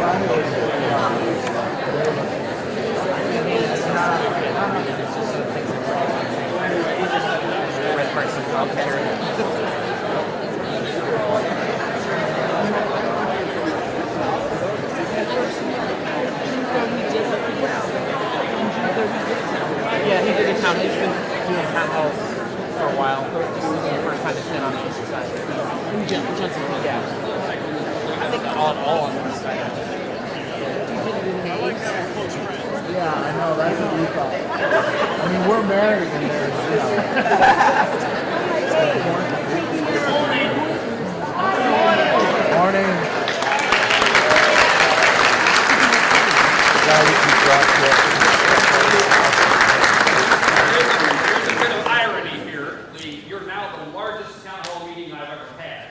Yeah, he did a town. He's been doing town halls for a while. This is the first time he's been on the east side. Johnson, yeah. I think all on the east side. Yeah, I know. That's what we thought. I mean, we're married and there's, you know. Morning. There's a bit of irony here. You're now the largest town hall meeting I've ever had.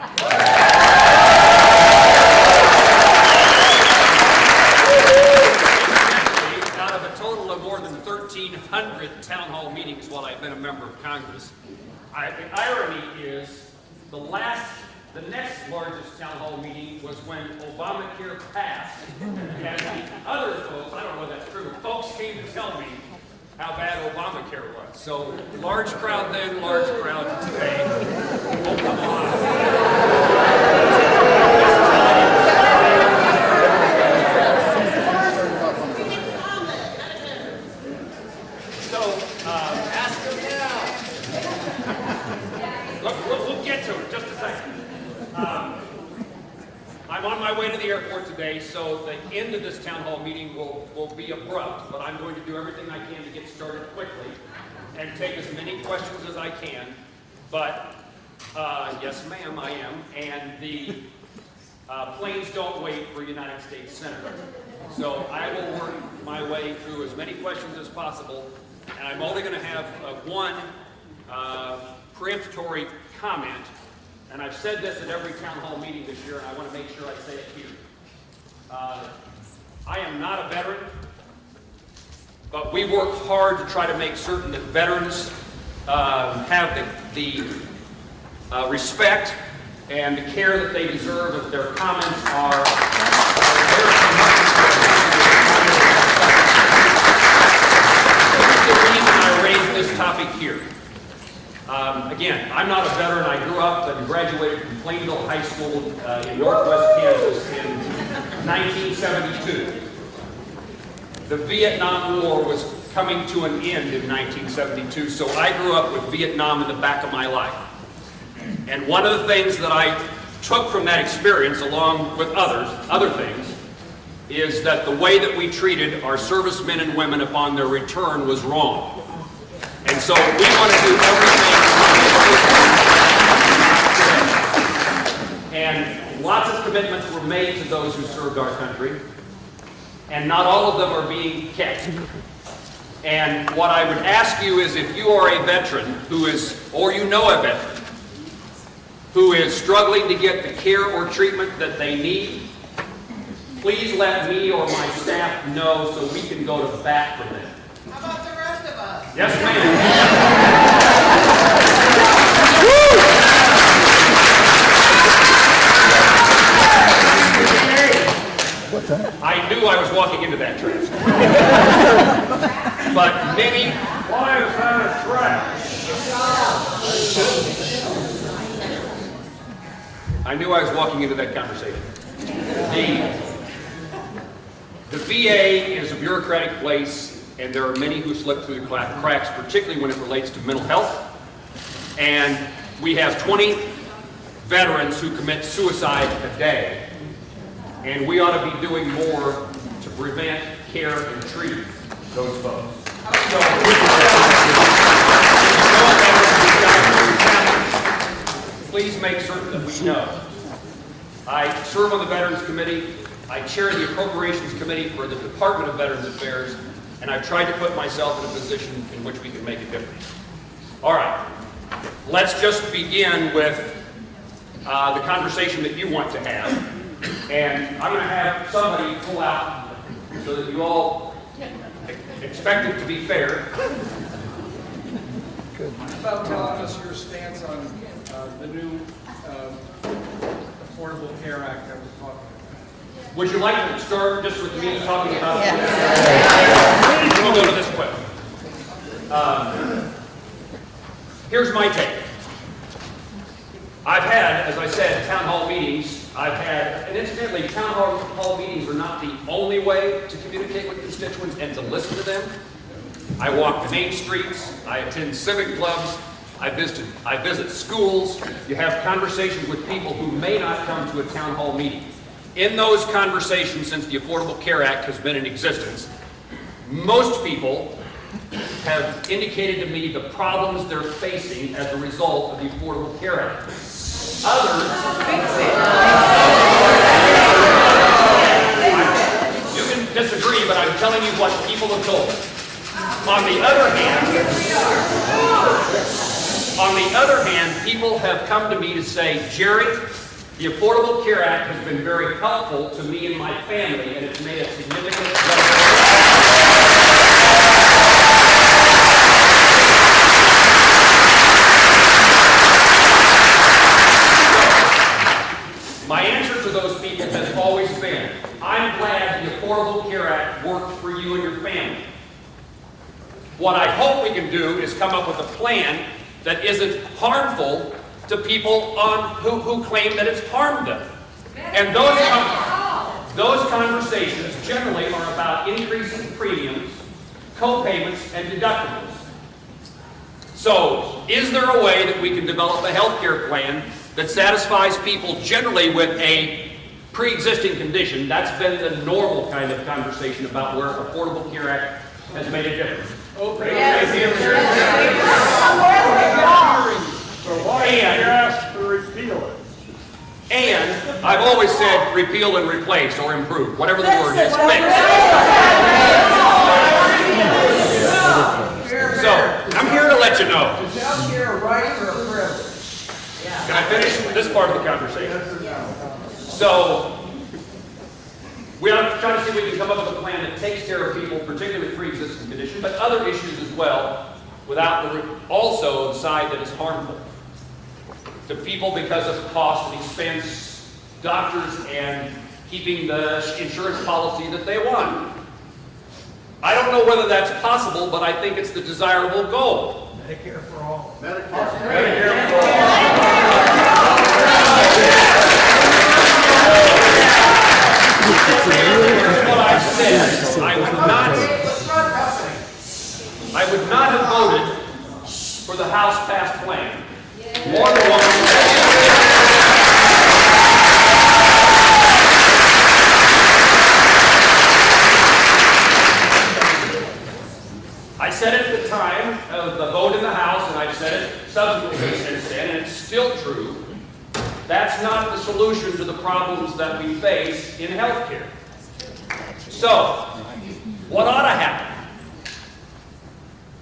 Out of a total of more than 1,300 town hall meetings while I've been a member of Congress, the irony is the next largest town hall meeting was when Obamacare passed, and the other folks, I don't know if that's true, folks came to tell me how bad Obamacare was. So, large crowd then, large crowd today. Oh, come on. So, ask them now. We'll get to it, just a second. I'm on my way to the airport today, so the end of this town hall meeting will be abrupt, but I'm going to do everything I can to get started quickly and take as many questions as I can. But, yes ma'am, I am, and the planes don't wait for a United States Senator. So I will work my way through as many questions as possible, and I'm only going to have one preemptory comment. And I've said this at every town hall meeting this year, and I want to make sure I say it here. I am not a veteran, but we work hard to try to make certain that veterans have the respect and the care that they deserve if their comments are This is the reason I raised this topic here. Again, I'm not a veteran. I grew up and graduated from Plainville High School in Northwest Kansas in 1972. The Vietnam War was coming to an end in 1972, so I grew up with Vietnam in the back of my life. And one of the things that I took from that experience, along with other things, is that the way that we treated our servicemen and women upon their return was wrong. And so we want to do everything. And lots of commitments were made to those who served our country, and not all of them are being kept. And what I would ask you is, if you are a veteran or you know a veteran, who is struggling to get the care or treatment that they need, please let me or my staff know so we can go to the bat for them. How about the rest of us? Yes, ma'am. What's that? I knew I was walking into that trash. But many... Why is that a trash? I knew I was walking into that conversation. The VA is a bureaucratic place, and there are many who slip through the cracks, particularly when it relates to mental health. And we have 20 veterans who commit suicide a day, and we ought to be doing more to prevent, care, and treat those folks. So, please make certain that we know. I serve on the Veterans Committee. I chair the Appropriations Committee for the Department of Veterans Affairs, and I've tried to put myself in a position in which we can make a difference. All right, let's just begin with the conversation that you want to have. And I'm going to have somebody pull out so that you all expect it to be fair. How about telling us your stance on the new Affordable Care Act that we're talking about? Would you like to start just with me talking about Yeah. We'll go to this quick. Here's my take. I've had, as I said, town hall meetings. And incidentally, town hall meetings are not the only way to communicate with constituents and to listen to them. I walk the main streets, I attend civic clubs, I visit schools. You have conversations with people who may not come to a town hall meeting. In those conversations, since the Affordable Care Act has been in existence, most people have indicated to me the problems they're facing as a result of the Affordable Care Act. Others, you can disagree, but I'm telling you what people have told me. On the other hand, people have come to me to say, Jerry, the Affordable Care Act has been very helpful to me and my family, and it's made a significant My answer to those people has always been, I'm glad the Affordable Care Act worked for you and your family. What I hope we can do is come up with a plan that isn't harmful to people who claim that it's harmed them. And those conversations generally are about increasing premiums, co-payments, and deductibles. So, is there a way that we can develop a health care plan that satisfies people generally with a pre-existing condition? That's been the normal kind of conversation about where Affordable Care Act has made a difference. So why did you ask to repeal it? And I've always said repeal and replace or improve, whatever the word is, fix. So, I'm here to let you know. Is healthcare a right or a privilege? Can I finish this part of the conversation? So, we are trying to see if we can come up with a plan that takes care of people, particularly pre-existing conditions, but other issues as well, without also the side that is harmful to people because of cost and expense, doctors, and keeping the insurance policy that they want. I don't know whether that's possible, but I think it's the desirable goal. Medicare for all. Medicare. What I said, I would not have voted for the House passed plan. More than one. I said it at the time of the vote in the House, and I've said it subsequently since then, and it's still true. That's not the solution to the problems that we face in healthcare. So, what ought to happen?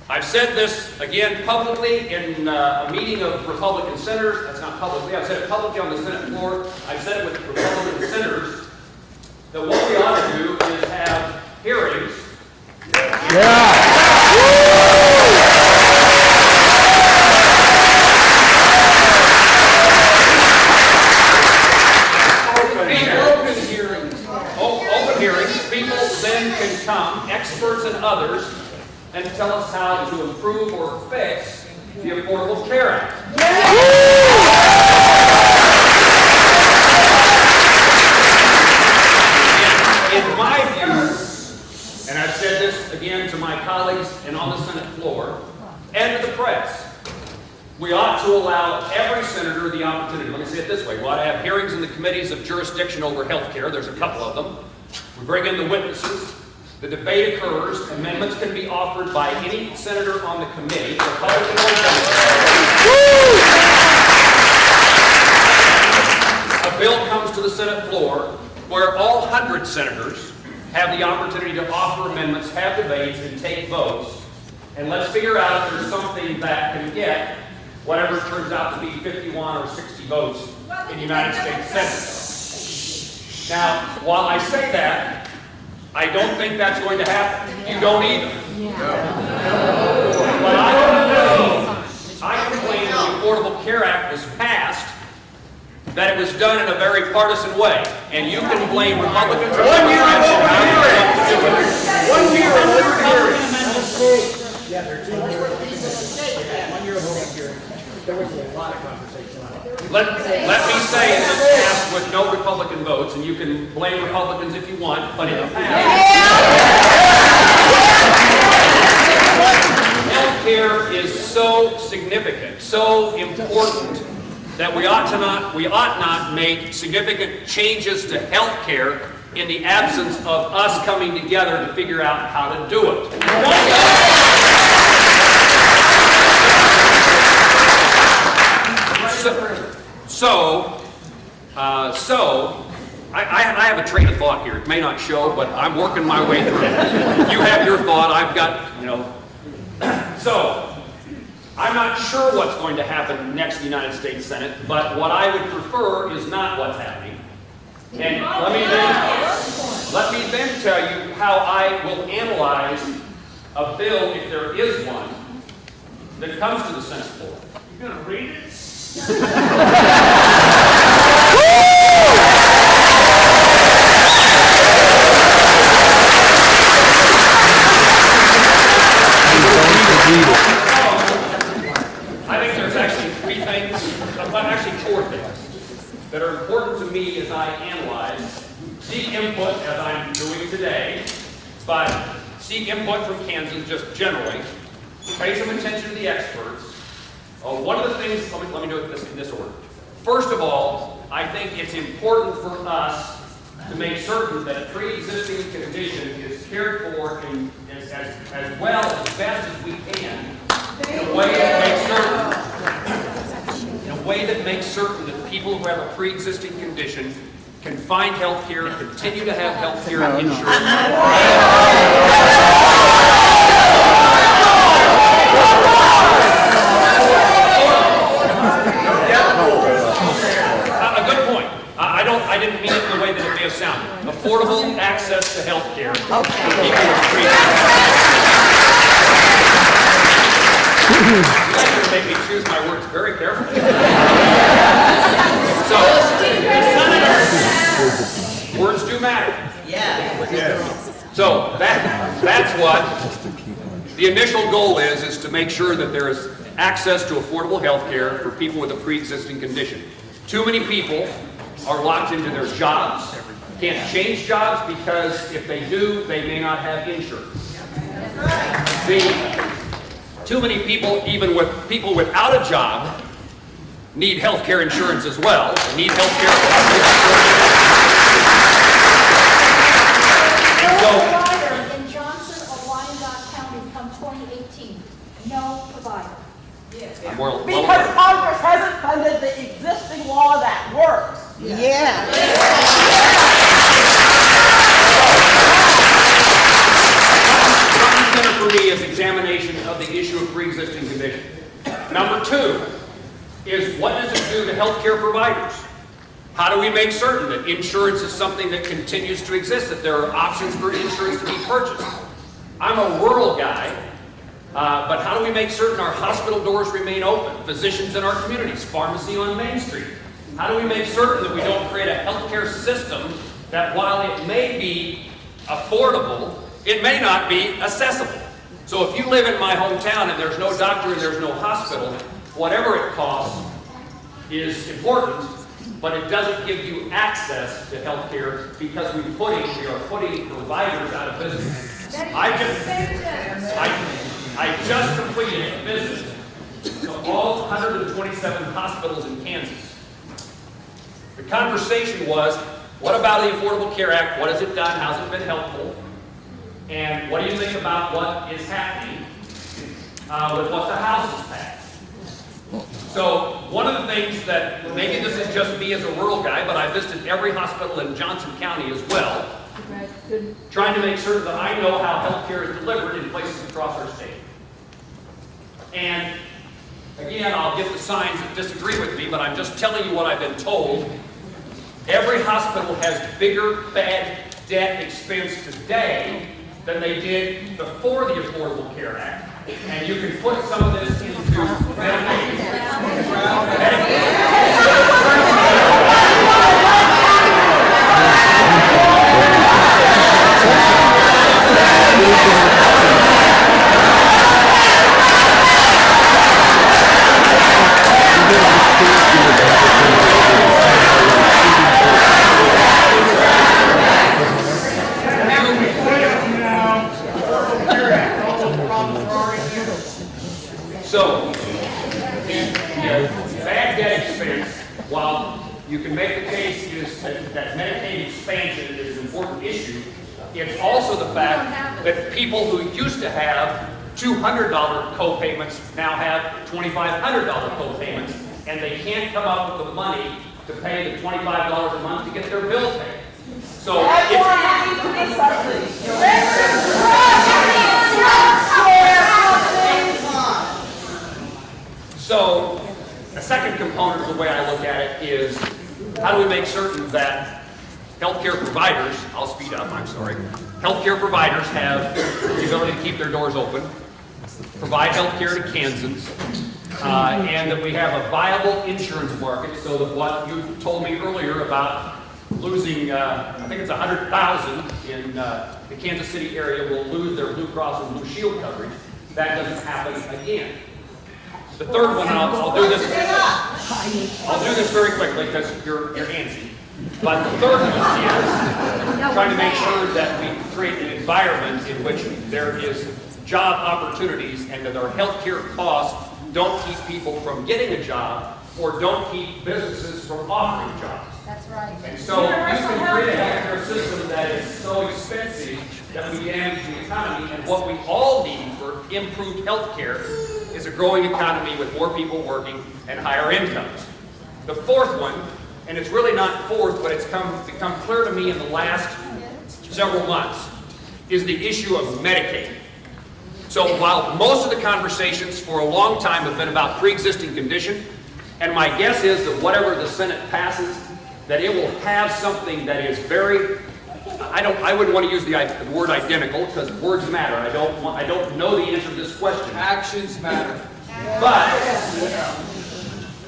I've said this again publicly in a meeting of Republican senators. That's not publicly. I've said it publicly on the Senate floor. I've said it with Republican senators that what we ought to do is have hearings. Open hearings. People then can come, experts and others, and tell us how to improve or fix the Affordable Care Act. In my view, and I've said this again to my colleagues and on the Senate floor, and to the press, we ought to allow every senator the opportunity. Let me say it this way. We ought to have hearings in the committees of jurisdiction over health care. There's a couple of them. We bring in the witnesses. The debate occurs. Amendments can be offered by any senator on the committee, Republican or Democrat. A bill comes to the Senate floor where all 100 senators have the opportunity to offer amendments, have debates, and take votes. And let's figure out if there's something that can get whatever turns out to be 51 or 60 votes in the United States Senate. Now, while I say that, I don't think that's going to happen. You don't either. But I complained when the Affordable Care Act was passed that it was done in a very partisan way. and you can blame Republicans or Democrats. 1 year of over hearing. Let me say that it's passed with no Republican votes, and you can blame Republicans if you want, but it passed. Healthcare is so significant, so important, that we ought not make significant changes to healthcare in the absence of us coming together to figure out how to do it. I have a train of thought here. It may not show, but I'm working my way through it. You have your thought. I've got, So, I'm not sure what's going to happen next in the United States Senate, but what I would prefer is not what's happening. And let me then tell you how I will analyze a bill, if there is one, that comes to the Senate floor. You gonna read it? I think there's actually four things that are important to me as I analyze, seek input as I'm doing today, but seek input from Kansans just generally, pay some attention to the experts. One of the things, let me do it in this order. First of all, I think it's important for us to make certain that a pre-existing condition is cared for as well, as best as we can, in a way that makes certain that people who have a pre-existing condition can find health care, continue to have health care insurance. A good point. I didn't mean it in the way that it may have sounded. Affordable access to health care. You guys are going to make me choose my words very carefully. So, words do matter. So that's what the initial goal is to make sure that there is access to affordable health care for people with a pre-existing condition. Too many people are locked into their jobs, can't change jobs because if they do, they may not have insurance. Too many people, even with people without a job, need health care insurance as well. They need health care. Provider in Johnson or Wyandotte County come 2018. No provider. Because Congress hasn't funded the existing law that works. Front and center for me is examination of the issue of pre-existing condition. Number two is what does it do to healthcare providers? How do we make certain that insurance is something that continues to exist, that there are options for insurance to be purchased? I'm a rural guy, but how do we make certain our hospital doors remain open, physicians in our communities, pharmacy on Main Street? How do we make certain that we don't create a healthcare system that while it may be affordable, it may not be accessible? So if you live in my hometown and there's no doctor and there's no hospital, whatever it costs is important, but it doesn't give you access to health care because we are putting providers out of business. I just completed a visit to all 127 hospitals in Kansas. The conversation was, what about the Affordable Care Act? What has it done? How's it been helpful? And what do you think about what is happening with what the House has passed? So one of the things that, maybe this is just me as a rural guy, but I visited every hospital in Johnson County as well, trying to make certain that I know how health care is delivered in places across our state. And again, I'll get the signs that disagree with me, but I'm just telling you what I've been told. Every hospital has bigger bad debt expense today than they did before the Affordable Care Act. And you can put some of this into Medicaid. issue. It's also the fact that people who used to have $200 co-payments now have $2,500 co-payments, and they can't come up with the money to pay the $25 a month to get their bill paid. So That's it's, why you need to be subsidies. so the second component of the way I look at it is how do we make certain that healthcare providers, I'll speed up, I'm sorry, healthcare providers have the ability to keep their doors open, provide healthcare to Kansans, and that we have a viable insurance market so that what you told me earlier about losing, I think it's 100,000 in the Kansas City area will lose their Blue Cross and Blue Shield coverage. That doesn't happen again. The third one, and I'll do this very quickly because you're antsy. But the third one is trying to make sure that we create an environment in which there is job opportunities and that our healthcare costs don't keep people from getting a job or don't keep businesses from offering jobs. That's right. And so you can create a healthcare system that is so expensive that we damage the economy, and what we all need for improved healthcare is a growing economy with more people working and higher incomes. The fourth one, and it's really not fourth, but it's become clear to me in the last several months, is the issue of Medicaid. So while most of the conversations for a long time have been about pre-existing condition, and my guess is that whatever the Senate passes, that it will have something that is very, I wouldn't want to use the word identical because words matter. I don't know the answer to this question. Actions matter. But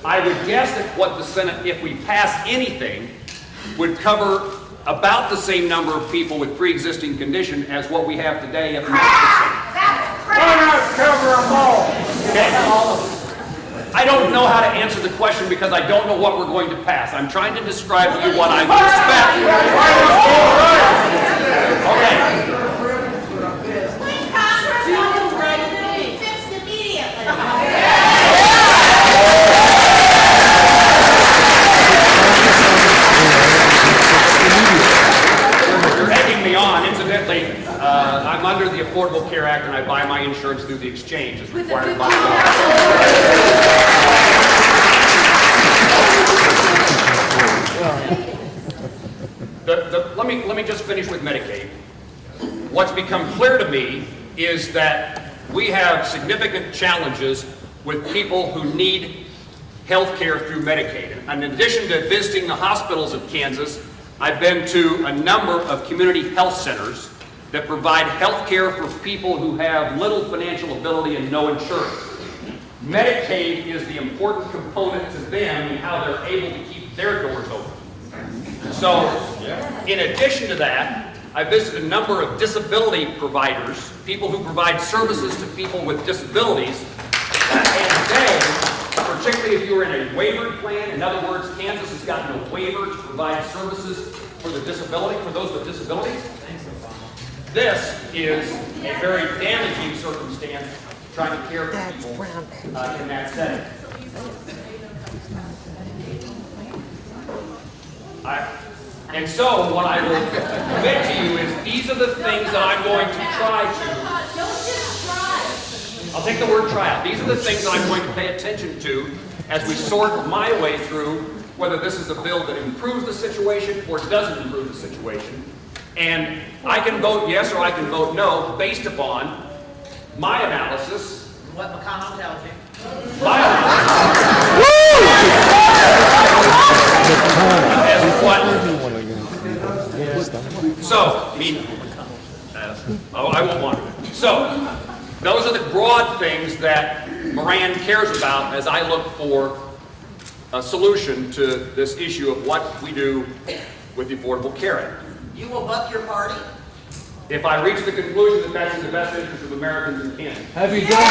I would guess that what the Senate, if we pass anything, would cover about the same number of people with pre-existing condition as what we have today, if not the same. Why not cover them all? Okay. I don't know how to answer the question because I don't know what we're going to pass. I'm trying to describe to you what I would expect. Okay. Please, Congress, be fixed immediately. You're egging me on. Incidentally, I'm under the Affordable Care Act and I buy my insurance through the exchange as required by law. Let me just finish with Medicaid. What's become clear to me is that we have significant challenges with people who need health care through Medicaid. And in addition to visiting the hospitals of Kansas, I've been to a number of community health centers that provide health care for people who have little financial ability and no insurance. Medicaid is the important component to them and how they're able to keep their doors open. So, in addition to that, I visited a number of disability providers, people who provide services to people with disabilities, and they, particularly if you're in a waivered plan, in other words, Kansas has gotten a waiver to provide services for the disability, for those with disabilities. This is a very damaging circumstance trying to care for people in that setting. And so what I will commit to you is these are the things that I'm going to try to. Don't just try. I'll take the word try out. These are the things that I'm going to pay attention to as we sort my way through whether this is a bill that improves the situation or doesn't improve the situation. And I can vote yes or I can vote no based upon my analysis. What McConnell tells you. My analysis. As what? So, I mean, I won't want to. So, those are the broad things that Moran cares about as I look for a solution to this issue of what we do with the Affordable Care Act. You will buck your party? If I reach the conclusion that that's in the best interest of Americans in Kansas. Have you done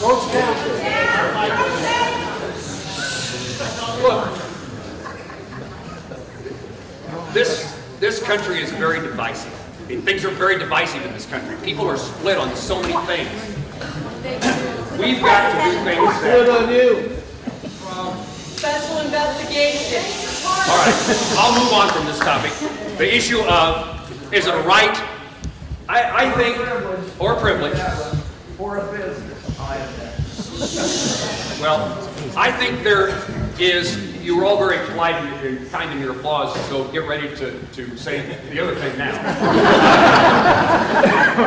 Look, this country is very divisive. I mean, things are very divisive in this country. People are split on so many things. We've got to do things that... Special investigation. All right, I'll move on from this topic. The issue of, is it a right? I think, or privilege. For a business. Well, I think there is, you were all very polite and kind in your applause, so get ready to say the other thing now.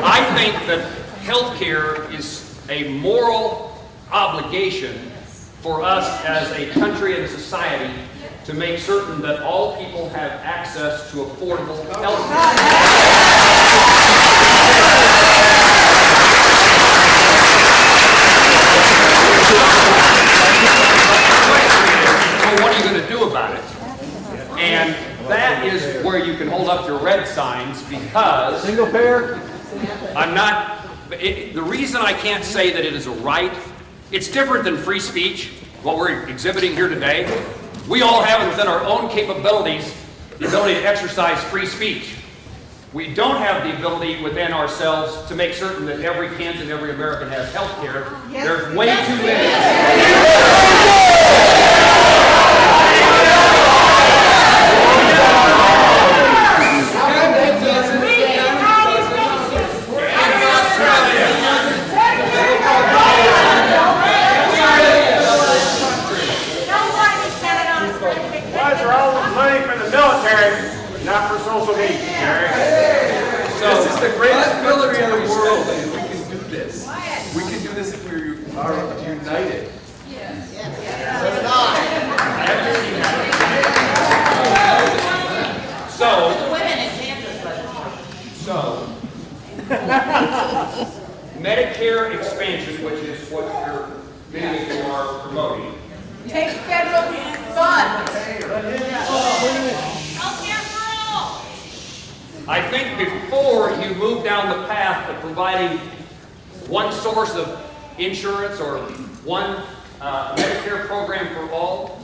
I think that healthcare is a moral obligation for us as a country and a society to make certain that all people have access to affordable health care. Well, what are you going to do about it? And that is where you can hold up your red signs, because Single payer? I'm not, the reason I can't say that it is a right, it's different than free speech, what we're exhibiting here today. We all have within our own capabilities the ability to exercise free speech. We don't have the ability within ourselves to make certain that every Kansas and every American has health care. There's way too many. Why is there all this money for the military, not for social needs, Jerry? This is the greatest country in the world, and we can do this. We can do this if we are united. So, Medicare expansion, which is what many of you are promoting, Take federal funds. I think before you move down the path of providing one source of insurance or one Medicare program for all,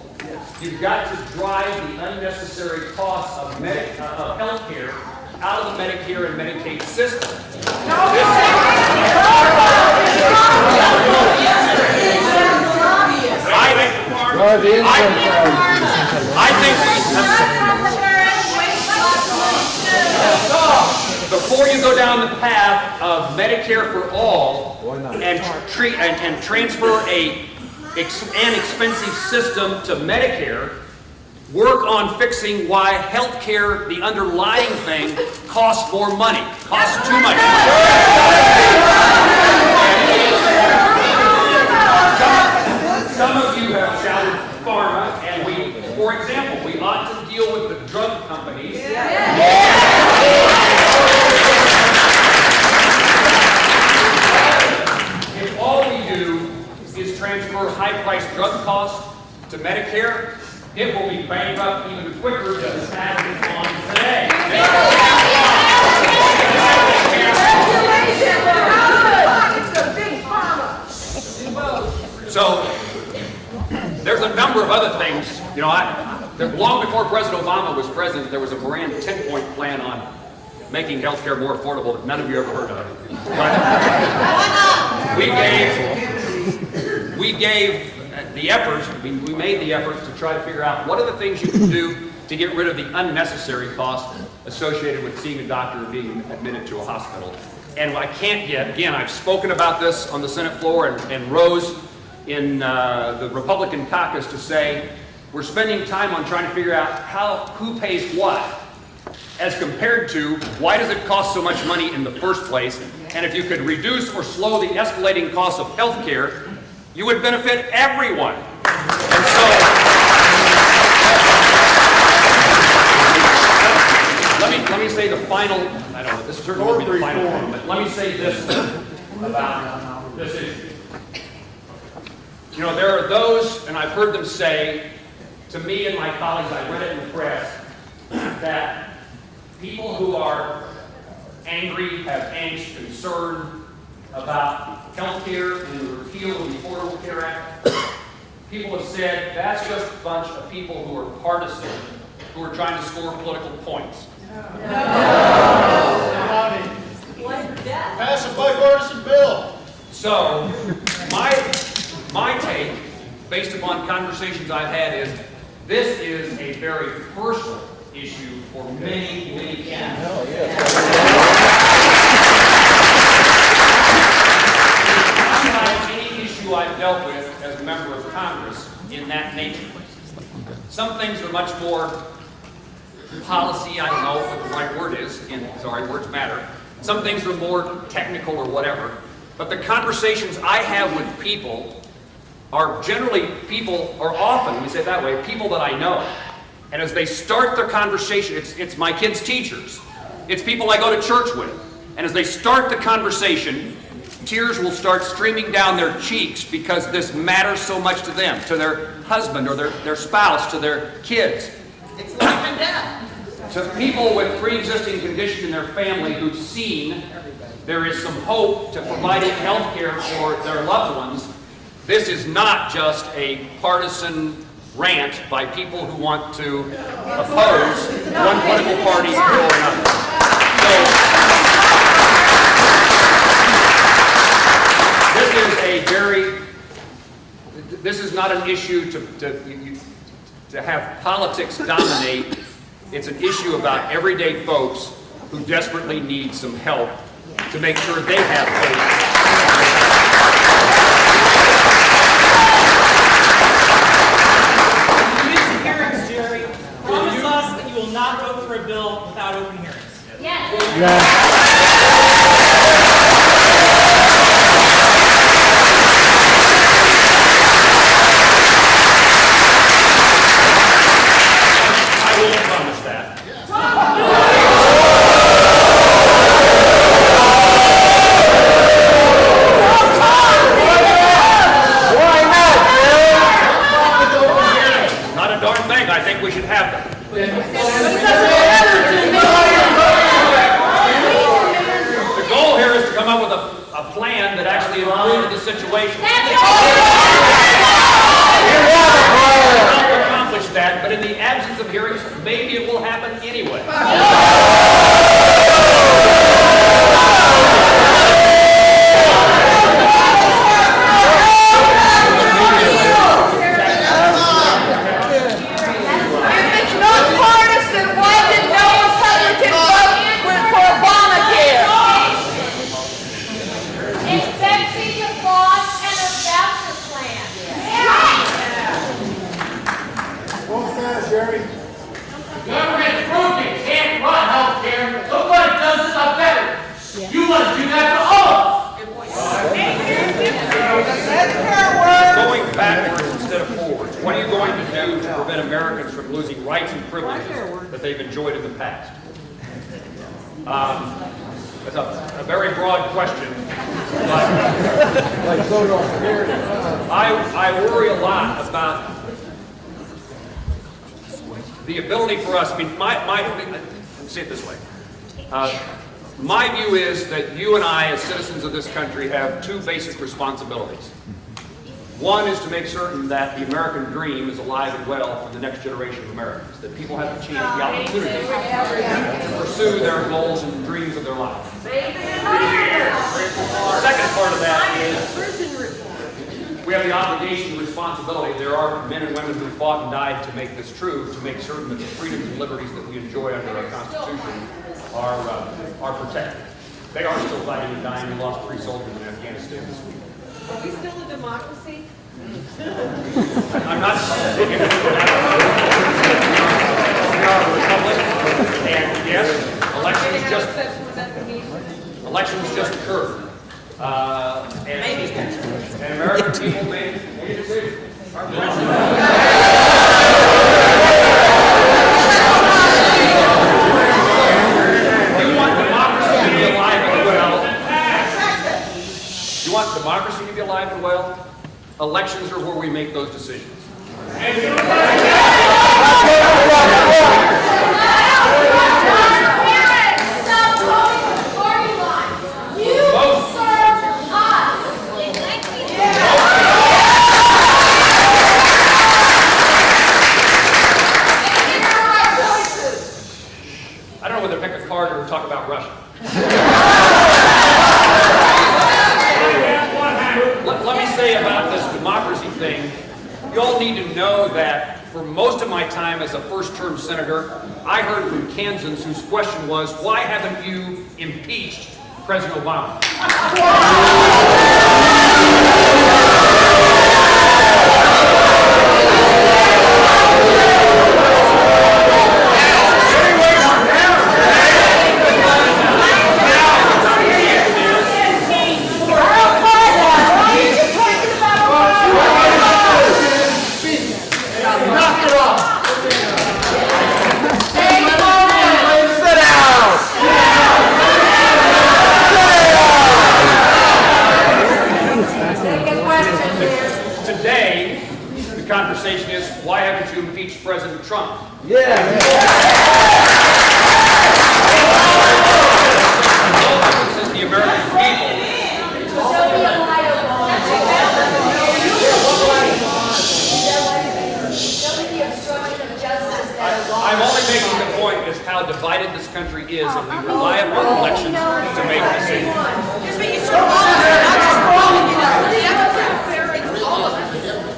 you've got to drive the unnecessary costs of health care out of the Medicare and Medicaid system. Before you go down the path of Medicare for all and transfer an expensive system to Medicare, work on fixing why health care, the underlying thing, costs more money, costs too much. Some of you have shouted pharma, and for example, we ought to deal with the drug companies. If all we do is transfer high-priced drug costs to Medicare, it will be bankrupt even quicker than the path is on today. So, there's a number of other things. You know, long before President Obama was president, there was a Moran 10-point plan on making health care more affordable that none of you ever heard of. But we gave the effort, we made the effort to try to figure out what are the things you can do to get rid of the unnecessary costs associated with seeing a doctor or being admitted to a hospital. And I can't yet, again, I've spoken about this on the Senate floor and rose in the Republican caucus to say we're spending time on trying to figure out who pays what, as compared to why does it cost so much money in the first place, and if you could reduce or slow the escalating costs of health care, you would benefit everyone. And so, let me say the final, I don't know, this certainly won't be the final one, but let me say this about this issue. You know, there are those, and I've heard them say to me and my colleagues, I read it in the press, that people who are angry, have angst, concern about healthcare and the repeal of the Affordable Care Act, people have said that's just a bunch of people who are partisan, who are trying to score political points. Pass a bipartisan bill. So, my take, based upon conversations I've had, is this is a very personal issue for many, many people. Unlike any issue I've dealt with as a member of Congress in that nature. Some things are much more policy, I don't know what the right word is, sorry, words matter. Some things are more technical or whatever. But the conversations I have with people are generally people, or often, let me say it that way, people that I know. And as they start their conversation, it's my kids' teachers. It's people I go to church with. And as they start the conversation, tears will start streaming down their cheeks because this matters so much to them, to their husband or their spouse, to their kids. It's life and death. To people with pre-existing condition in their family who've seen there is some hope to providing health care for their loved ones, this is not just a partisan rant by people who want to oppose one political party or another. So, this is not an issue to have politics dominate. It's an issue about everyday folks who desperately need some help to make sure they have hope. Use hearings, Jerry. Promise us that you will not vote for a bill without open hearings. Yes. I will promise that. Not a darn thing. I think we should have them. The goal here is to come up with a plan that actually improves the situation. We'll accomplish that, but in the absence of hearings, maybe it will happen anyway. It's not partisan. Why did no Republican vote for Obamacare? Accepting the laws and a voucher plan. What was that, Jerry? Government's broken, can't run health care. Nobody does it up better. You want to do that to all of us. Going backwards instead of forwards. What are you going to do to prevent Americans from losing rights and privileges that they've enjoyed in the past? It's a very broad question, but I worry a lot about the ability for us. I mean, let's say it this way. My view is that you and I, as citizens of this country, have two basic responsibilities. One is to make certain that the American dream is alive and well for the next generation of Americans, that people have the chance, the opportunity to pursue their goals and dreams of their lives. The second part of that is we have the obligation and responsibility. There are men and women who fought and died to make this true, to make certain that the freedoms and liberties that we enjoy under our Constitution are protected. They are still fighting and dying. We lost 3 soldiers in Afghanistan this week. Are we still a democracy? I'm not saying we are a republic, and yes, elections just occurred. And American people made a decision. You want democracy to be alive and well? Elections are where we make those decisions. You serve us. democracy thing, you all need to know that for most of my time as a first-term senator, I heard from Kansans whose question was, why haven't you impeached President Obama? Today, the conversation is, why haven't you impeached President Trump? Yeah. Since the American people. I'm only making the point is how divided this country is, and we rely upon elections to make decisions.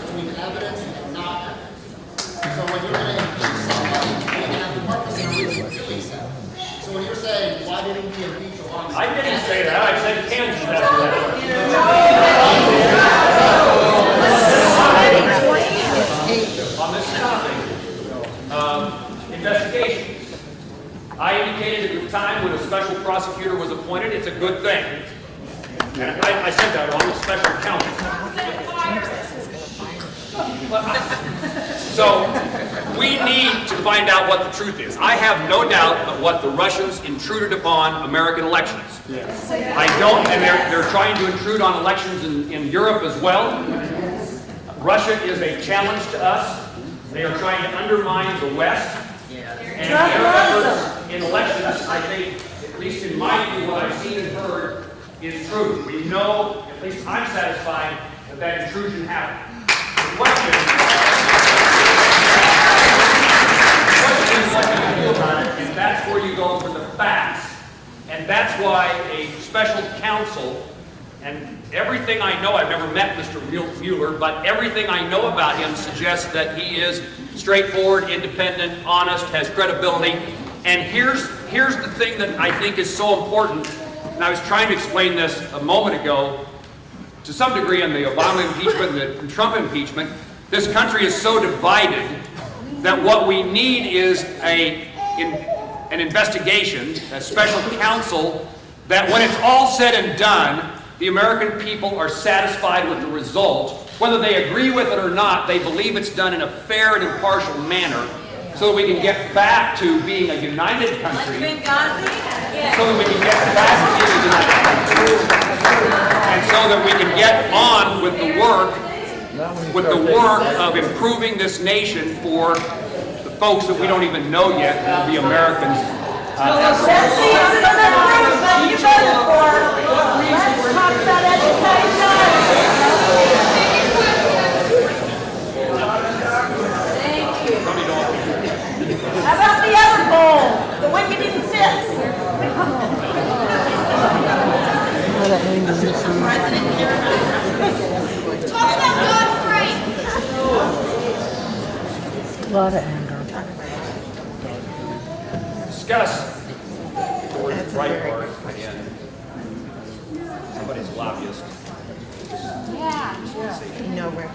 Between evidence and not evidence. So when you're going to impeach somebody, you have the purpose of really doing so. So when you're saying, why didn't we impeach Obama? I didn't say that. I said Kansas has that. On this topic, investigations. I indicated at the time when a special prosecutor was appointed, it's a good thing. And I said that on the special counsel. So we need to find out what the truth is. I have no doubt that what the Russians intruded upon American elections. I don't, and they're trying to intrude on elections in Europe as well. Russia is a challenge to us. They are trying to undermine the West. And their efforts in elections, I think, at least in my view, what I've seen and heard is true. We know, at least I'm satisfied, that intrusion happened. The question is what do you do about it, and that's where you go for the facts. And that's why a special counsel, and everything I know, I've never met Mr. Mueller, but everything I know about him suggests that he is straightforward, independent, honest, has credibility. And here's the thing that I think is so important, and I was trying to explain this a moment ago, to some degree in the Obama impeachment and the Trump impeachment. This country is so divided that what we need is an investigation, a special counsel, that when it's all said and done, the American people are satisfied with the result. Whether they agree with it or not, they believe it's done in a fair and impartial manner so that we can get back to being a united country. So that we can get back to being a united country. And so that we can get on with the work of improving this nation for the folks that we don't even know yet, who will be Americans. Let's talk about education. Thank you. How about the other goal? The one you didn't fix? Talk about Dodd-Frank. A lot of anger. Discuss towards the right part again. Somebody's lobbyist. No regulation.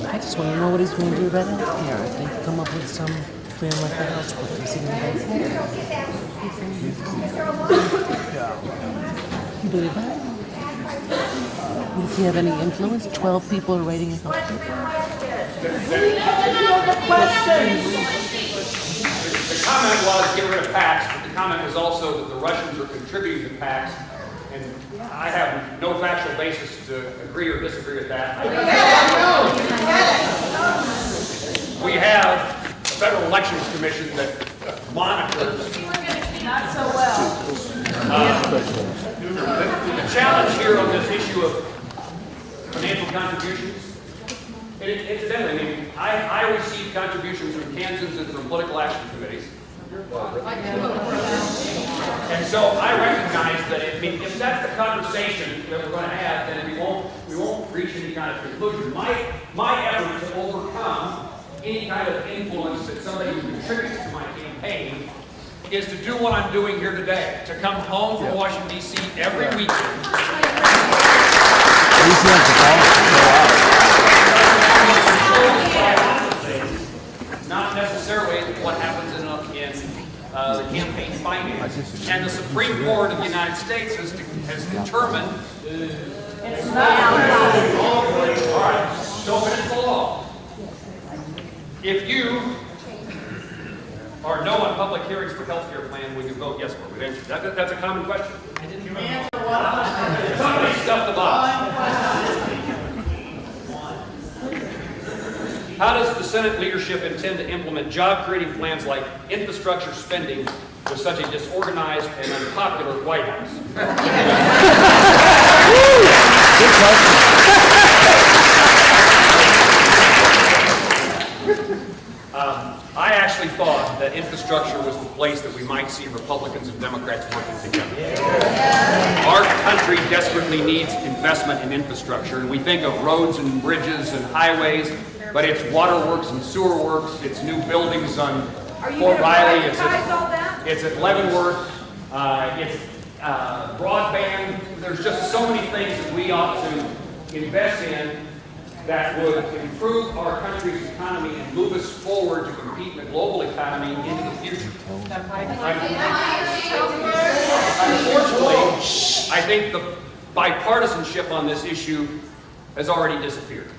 I just want to know what he's going to do about healthcare. If they come up with some plan like that, I'll support him. Is he going to You believe that? Does he have any influence? 12 people are writing a healthcare. The comment was get rid of PACs, but the comment was also that the Russians are contributing to PACs, and I have no factual basis to agree or disagree with that. We have a Federal Elections Commission that monikers. Not so well. The challenge here on this issue of financial contributions, and incidentally, I mean, I receive contributions from Kansans and from political action committees. And so I recognize that if that's the conversation that we're going to have, then we won't reach any kind of conclusion. My effort to overcome any kind of influence that somebody who contributes to my campaign is to do what I'm doing here today, to come home from Washington, D.C. every weekend. Not necessarily what happens in the campaign finance. And the Supreme Court of the United States has determined it's not. All right, so it's the law. If you are no on public hearings for health care plan, will you vote yes for it? That's a common question. Somebody stuffed the box. How does the Senate leadership intend to implement job-creating plans like infrastructure spending with such a disorganized and unpopular White House? Good question. I actually thought that infrastructure was the place that we might see Republicans and Democrats working together. Our country desperately needs investment in infrastructure, and we think of roads and bridges and highways, but it's waterworks and sewer works, it's new buildings on Fort Riley, it's at Leavenworth, it's broadband. There's just so many things that we ought to invest in that would improve our country's economy and move us forward to compete in the global economy into the future. Unfortunately, I think the bipartisanship on this issue has already disappeared.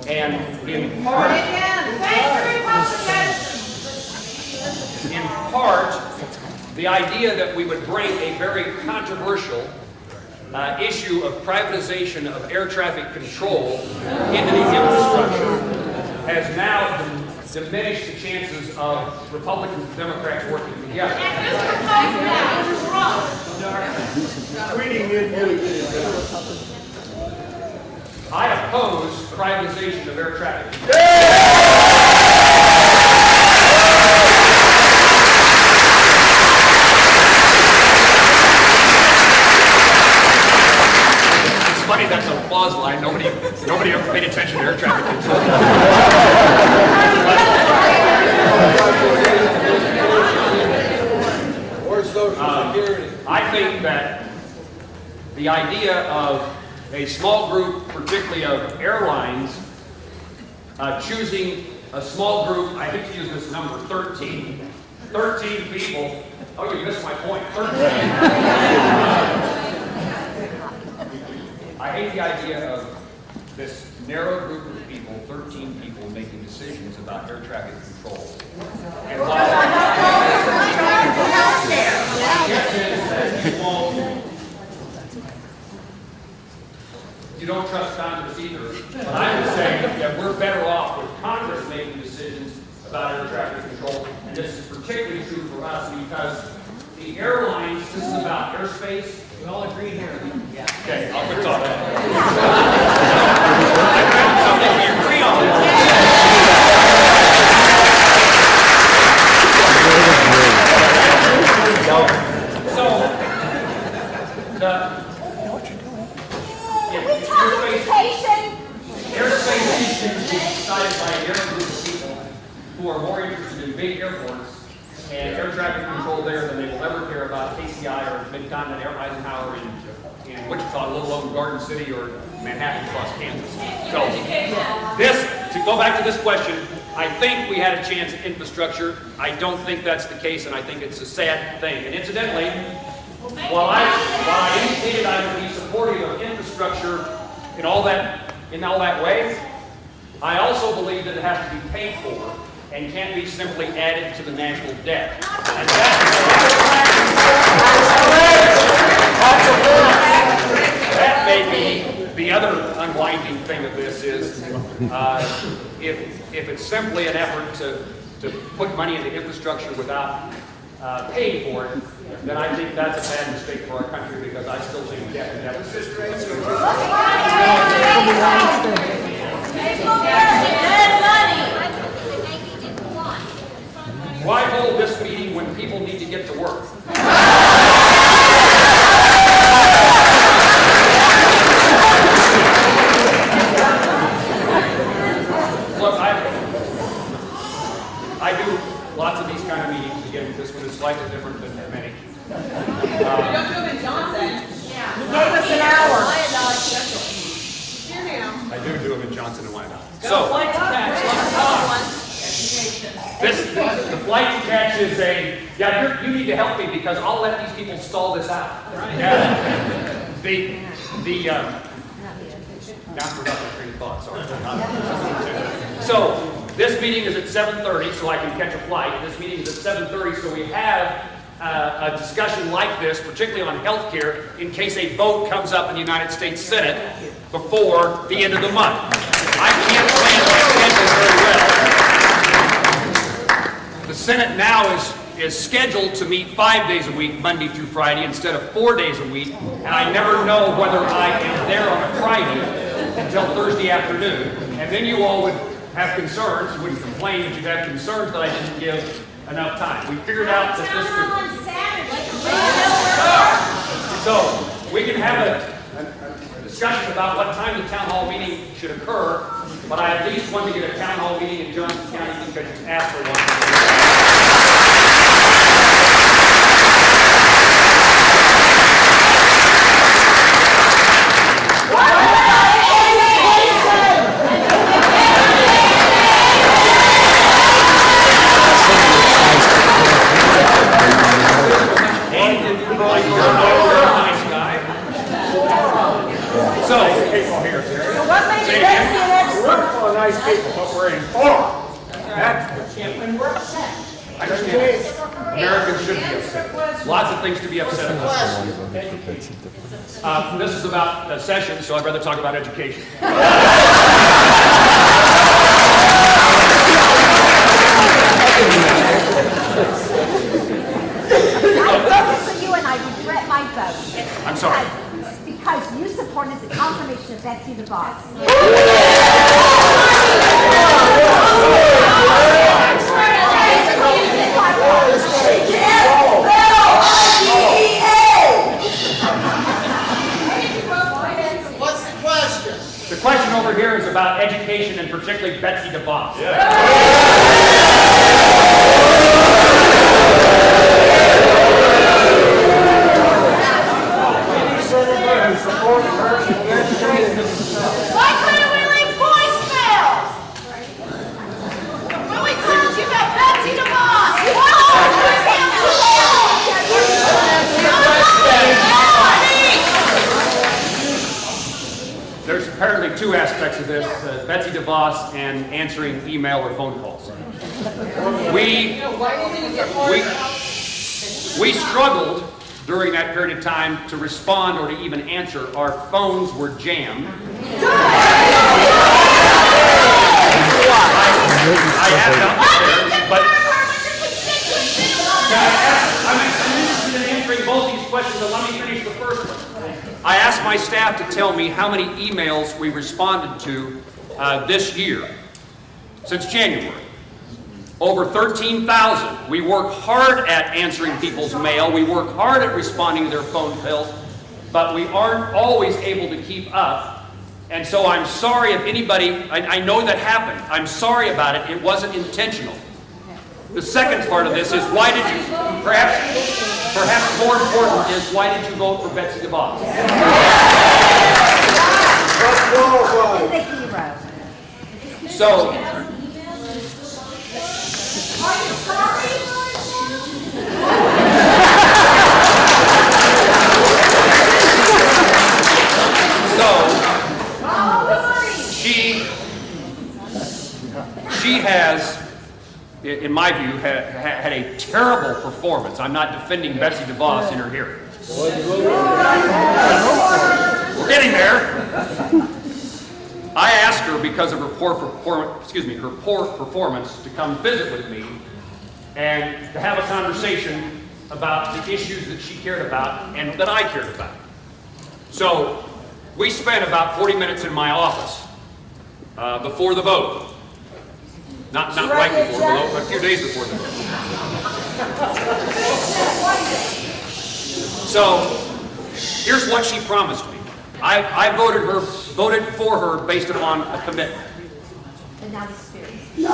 And in part, the idea that we would bring a very controversial issue of privatization of air traffic control into the infrastructure has now diminished the chances of Republicans and Democrats working together. I oppose privatization of air traffic control. Funny, that's an applause line. Nobody ever paid attention to air traffic control. Or Social Security. I think that the idea of a small group, particularly of airlines, choosing a small group, I hate to use this number, 13 people. Oh, you missed my point. 13. I hate the idea of this narrow group of people, 13 people, making decisions about air traffic control. And while you don't trust Congress either, but I would say that we're better off with Congress making decisions about air traffic control. And this is particularly true for us because the airlines, this is about airspace. We all agree here. Yeah. Okay, I'll quit talking. Something we agree on. So, airspace issues decided by an air group of people who are more interested in big airports and air traffic control there than they will ever care about KCI or Mid-Continent Air Eisenhower in Wichita, let alone Garden City or Manhattan across Kansas. So, to go back to this question, I think we had a chance at infrastructure. I don't think that's the case, and I think it's a sad thing. And incidentally, while I indicated I would be supportive of infrastructure in all that way, I also believe that it has to be paid for and can't be simply added to the national debt. And that may be the other unwinding thing of this is if it's simply an effort to put money into infrastructure without paying for it, then I think that's a bad mistake for our country because I still think debt and deficit. Why hold this meeting when people need to get to work? Look, I do lots of these kind of meetings. Again, this one is slightly different than many. You don't do them in Johnson. Yeah. You gave us an hour. I do them in Johnson and Wyandotte. Got a flight to catch. The flight to catch is you need to help me because I'll let these people stall this out. Yeah. Now I forgot my train of thought, sorry. So, this meeting is at 7:30, so I can catch a flight. This meeting is at 7:30, so we have a discussion like this, particularly on health care, in case a vote comes up in the United States Senate before the end of the month. I can't plan my schedule very well. The Senate now is scheduled to meet 5 days a week, Monday through Friday, instead of 4 days a week, and I never know whether I am there on a Friday until Thursday afternoon, and then you all would have concerns, you wouldn't complain, but you'd have concerns that I didn't give enough time. We figured out that this could... So, we can have a discussion about what time the town hall meeting should occur, but I at least want to get a town hall meeting in Johnson County because you asked for one. Americans should be upset. Lots of things to be upset about. This is about a session, so I'd rather talk about education. I voted for you and I regret my vote. I'm sorry. Because you supported the confirmation of Betsy the Boss. What's the question? The question over here is about education and particularly Betsy DeVos. Why couldn't we leave voicemails? When we called you about Betsy DeVos. There's apparently two aspects of this, Betsy DeVos and answering email or phone calls. We struggled during that period of time to respond or to even answer. Our phones were jammed. I have not there, but I'm interested in answering both these questions, but let me finish the first one. I asked my staff to tell me how many emails we responded to this year, since January. Over 13,000. We work hard at answering people's mail. We work hard at responding to their phone calls, but we aren't always able to keep up. And so I'm sorry if anybody, I know that happened. I'm sorry about it. It wasn't intentional. The second part of this is why did you, perhaps more important is why did you vote for Betsy DeVos? So, she has, in my view, had a terrible performance. I'm not defending Betsy DeVos in her hearing. We're getting there. I asked her because of her poor performance to come visit with me and to have a conversation about the issues that she cared about and that I cared about. So we spent about 40 minutes in my office before the vote. Not right before the vote, but a few days before the vote. So here's what she promised me. I voted for her based upon a commitment. And now the spirit. Look,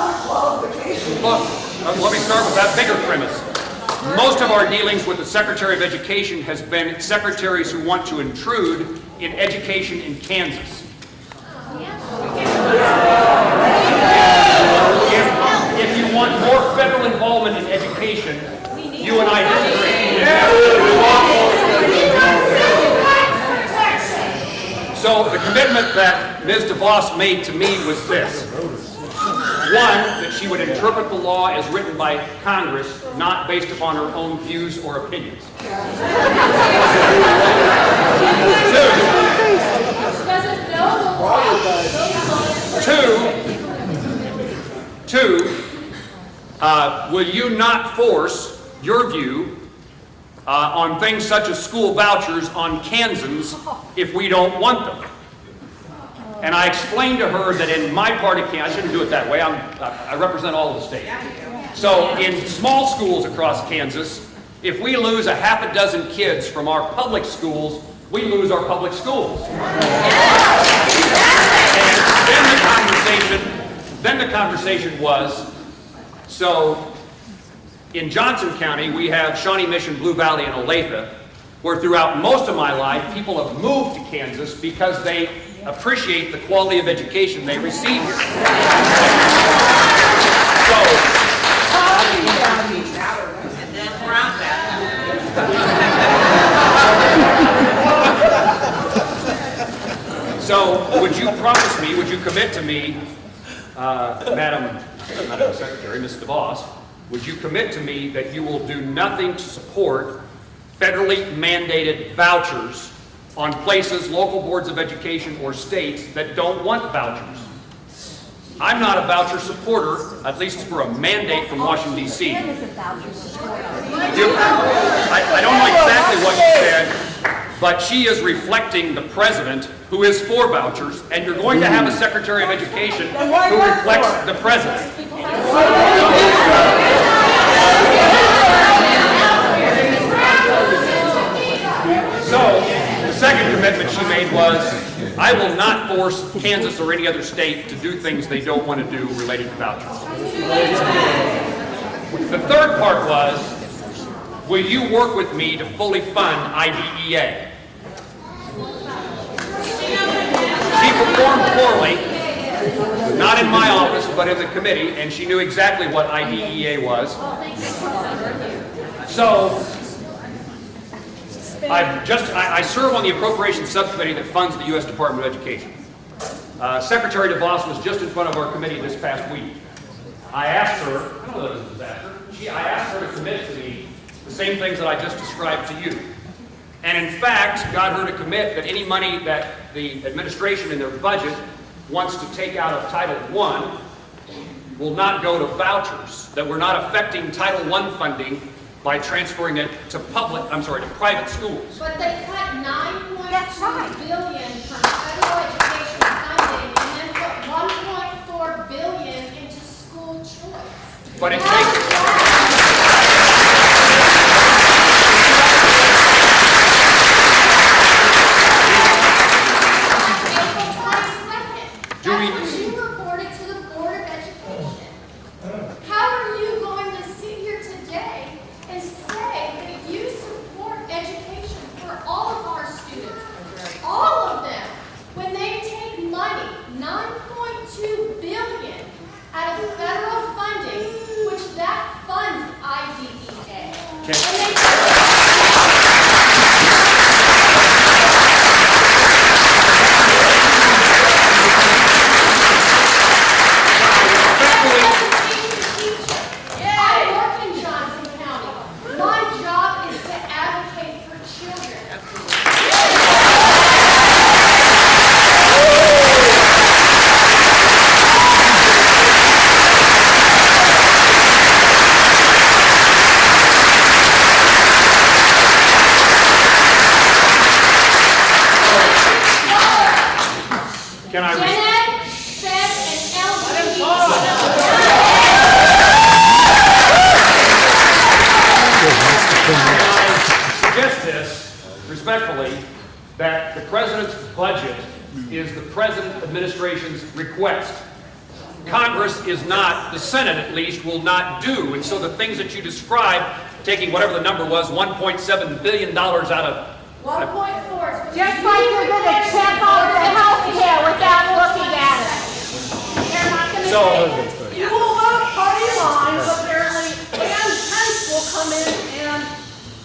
let me start with that bigger premise. Most of our dealings with the Secretary of Education has been secretaries who want to intrude in education in Kansas. If you want more federal involvement in education, you and I disagree. So the commitment that Ms. DeVos made to me was this. One, that she would interpret the law as written by Congress, not based upon her own views or opinions. Two, will you not force your view on things such as school vouchers on Kansans if we don't want them? And I explained to her that in my part of Kansas, I shouldn't do it that way, I represent all of the state. So in small schools across Kansas, if we lose a half a dozen kids from our public schools, we lose our public schools. And then the conversation was, so in Johnson County, we have Shawnee Mission, Blue Valley, and Olathe, where throughout most of my life, people have moved to Kansas because they appreciate the quality of education they receive here. So would you promise me, would you commit to me, Madam Secretary, Ms. DeVos, would you commit to me that you will do nothing to support federally mandated vouchers on places, local boards of education, or states that don't want vouchers? I'm not a voucher supporter, at least for a mandate from Washington, D.C. I don't know exactly what you said, but she is reflecting the president who is for vouchers, and you're going to have a Secretary of Education who reflects the president. So, the second commitment she made was, I will not force Kansas or any other state to do things they don't want to do related to vouchers. The third part was, will you work with me to fully fund IDEA? She performed poorly, not in my office, but in the committee, and she knew exactly what IDEA was. So, I serve on the Appropriations Subcommittee that funds the U.S. Department of Education. Secretary DeVos was just in front of our committee this past week. I asked her, I don't know that it was a disaster, I asked her to commit to me the same things that I just described to you. And in fact, got her to commit that any money that the administration in their budget wants to take out of Title I will not go to vouchers, that we're not affecting Title I funding by transferring it to private schools. But they cut $9.2 billion from federal education funding and then put $1.4 billion into school choice. But it takes... I suggest this respectfully, that the president's budget is the present administration's request. Congress is not, the Senate at least, will not do. And so the things that you described, taking whatever the number was, $1.7 billion out of 1.4. Just like you're gonna check over the health care without looking at it. They're not gonna So- say. You will vote party lines, apparently, and Pence will come in and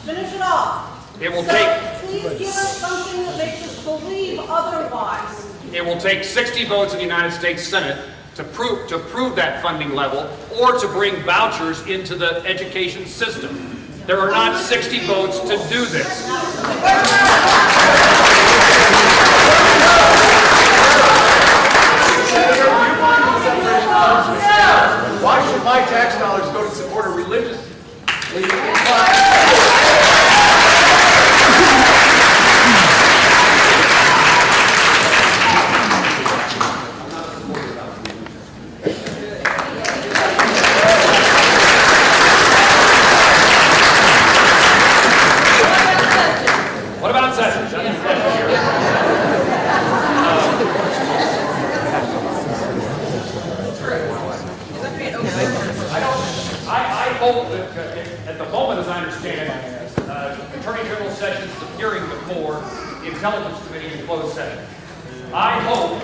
finish it off. It will So take, please give us something that makes us believe otherwise. it will take 60 votes in the United States Senate to prove that funding level, or to bring vouchers into the education system. There are not 60 votes to do this. Why should my tax dollars go to support a religiously inclined? What about Sessions? I hope that at the moment, as I understand it, Attorney General Sessions is appearing before the Intelligence Committee in closed session. I hope,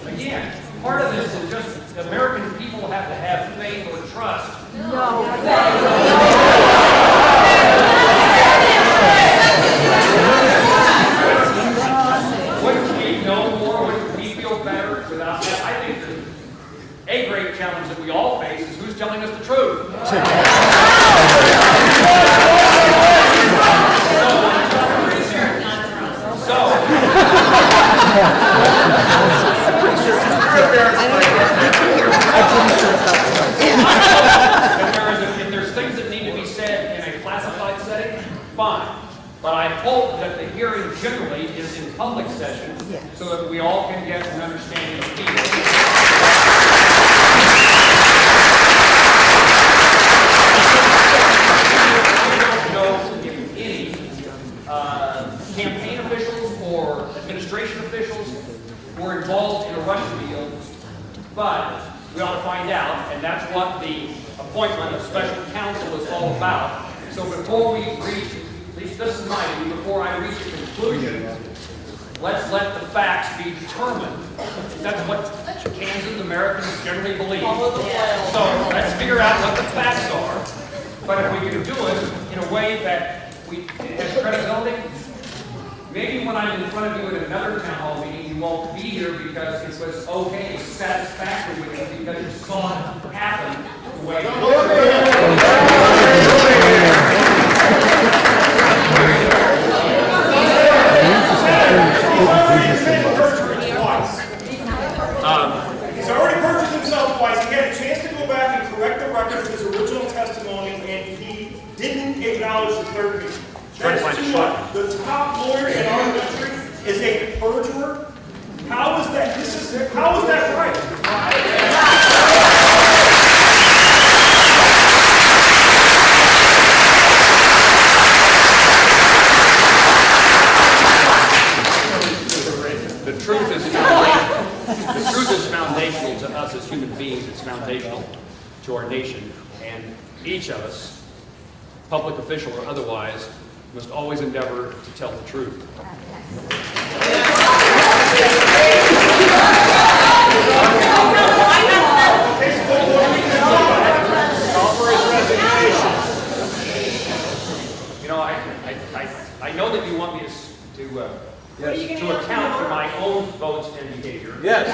again, part of this is just the American people have to have faith or trust. Wouldn't we know more? Wouldn't we feel better without that? I think a great challenge that we all face is who's telling us the truth. If there's things that need to be said in a classified setting, fine. But I hope that the hearing generally is in public session so that we all can get an understanding of I don't know if any campaign officials or administration officials were involved in a Russian deal, but we ought to find out, and that's what the appointment of special counsel is all about. So before we reach, at least this is my view, before I reach a conclusion, let's let the facts be determined. That's what Kansas Americans generally believe. So let's figure out what the facts are. But if we can do it in a way that has credibility, maybe when I'm in front of you at another town hall meeting, you won't be here because it was okay, satisfactory with you, because you saw it happen the way it He's already perjured himself twice. He had a chance to go back and correct the record of his original testimony, and he didn't acknowledge the third piece. That's too much. The top lawyer in our country is a perjurer. How is that? How is that right? The truth is foundational to us as human beings. It's foundational to our nation. And each of us, public official or otherwise, must always endeavor to tell the truth. You know, I know that you want me to account for my own votes and behavior. Yes.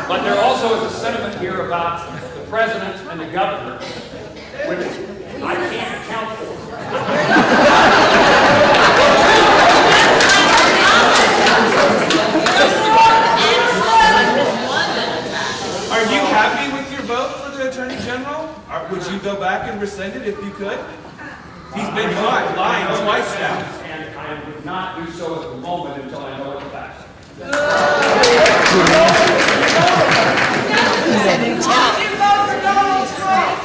But there also is a sentiment here about the president and the governor, which I can't account for. Are you happy with your vote for the Attorney General? Would you go back and rescind it if you could? He's been lying twice now. And I would not do so at the moment until I know what the facts are. You vote for Donald Trump.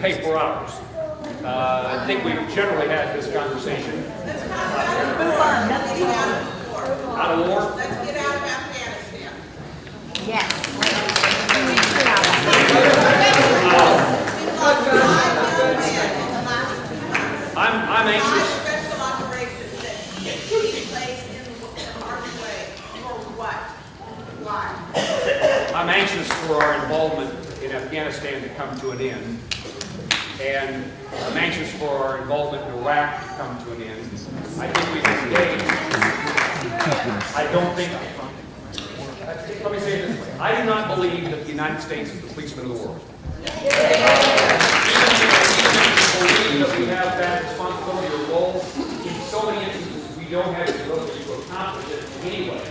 pay for ours. I think we've generally had this conversation. Out of war? Let's get out of Afghanistan. Yes. I'm anxious. Special operations that take place in harm's way. For what? Why? I'm anxious for our involvement in Afghanistan to come to an end. And I'm anxious for our involvement in Iraq to come to an end. I think we can engage. I don't think, let me say it this way. I do not believe that the United States is the policeman of the world. Even if we have that responsibility or role, in so many instances, we don't have the ability to accomplish it anyway.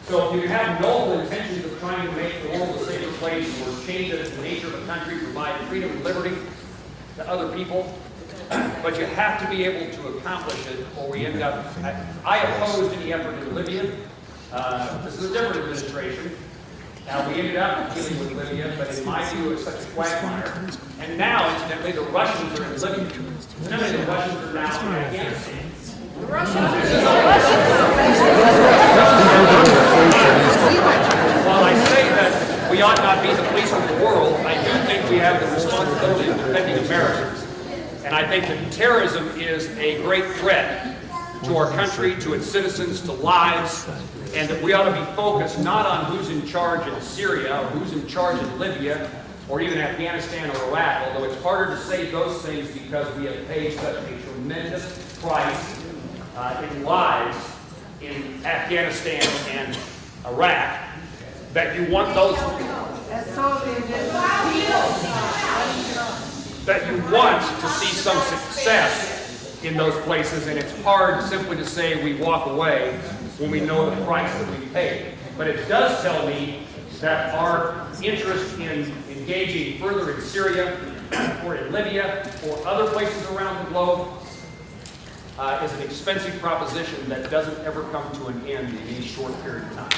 So if you have noble intentions of trying to make the world a safer place or change the nature of the country, provide freedom and liberty to other people, but you have to be able to accomplish it or we end up, I opposed any effort in Libya. This is a different administration. We ended up dealing with Libya, but in my view, it's such a quagmire. And now, incidentally, the Russians are in Libya. Incidentally, the Russians are now in Afghanistan. While I say that we ought not be the policeman of the world, I do think we have the responsibility of defending Americans. And I think that terrorism is a great threat to our country, to its citizens, to lives, and that we ought to be focused not on who's in charge in Syria or who's in charge in Libya or even Afghanistan or Iraq, although it's harder to say those things because we have paid such a tremendous price in lives in Afghanistan and Iraq, that you want those that you want to see some success in those places, and it's hard simply to say we walk away when we know the price that we paid. But it does tell me that our interest in engaging further in Syria or in Libya or other places around the globe is an expensive proposition that doesn't ever come to an end in any short period of time.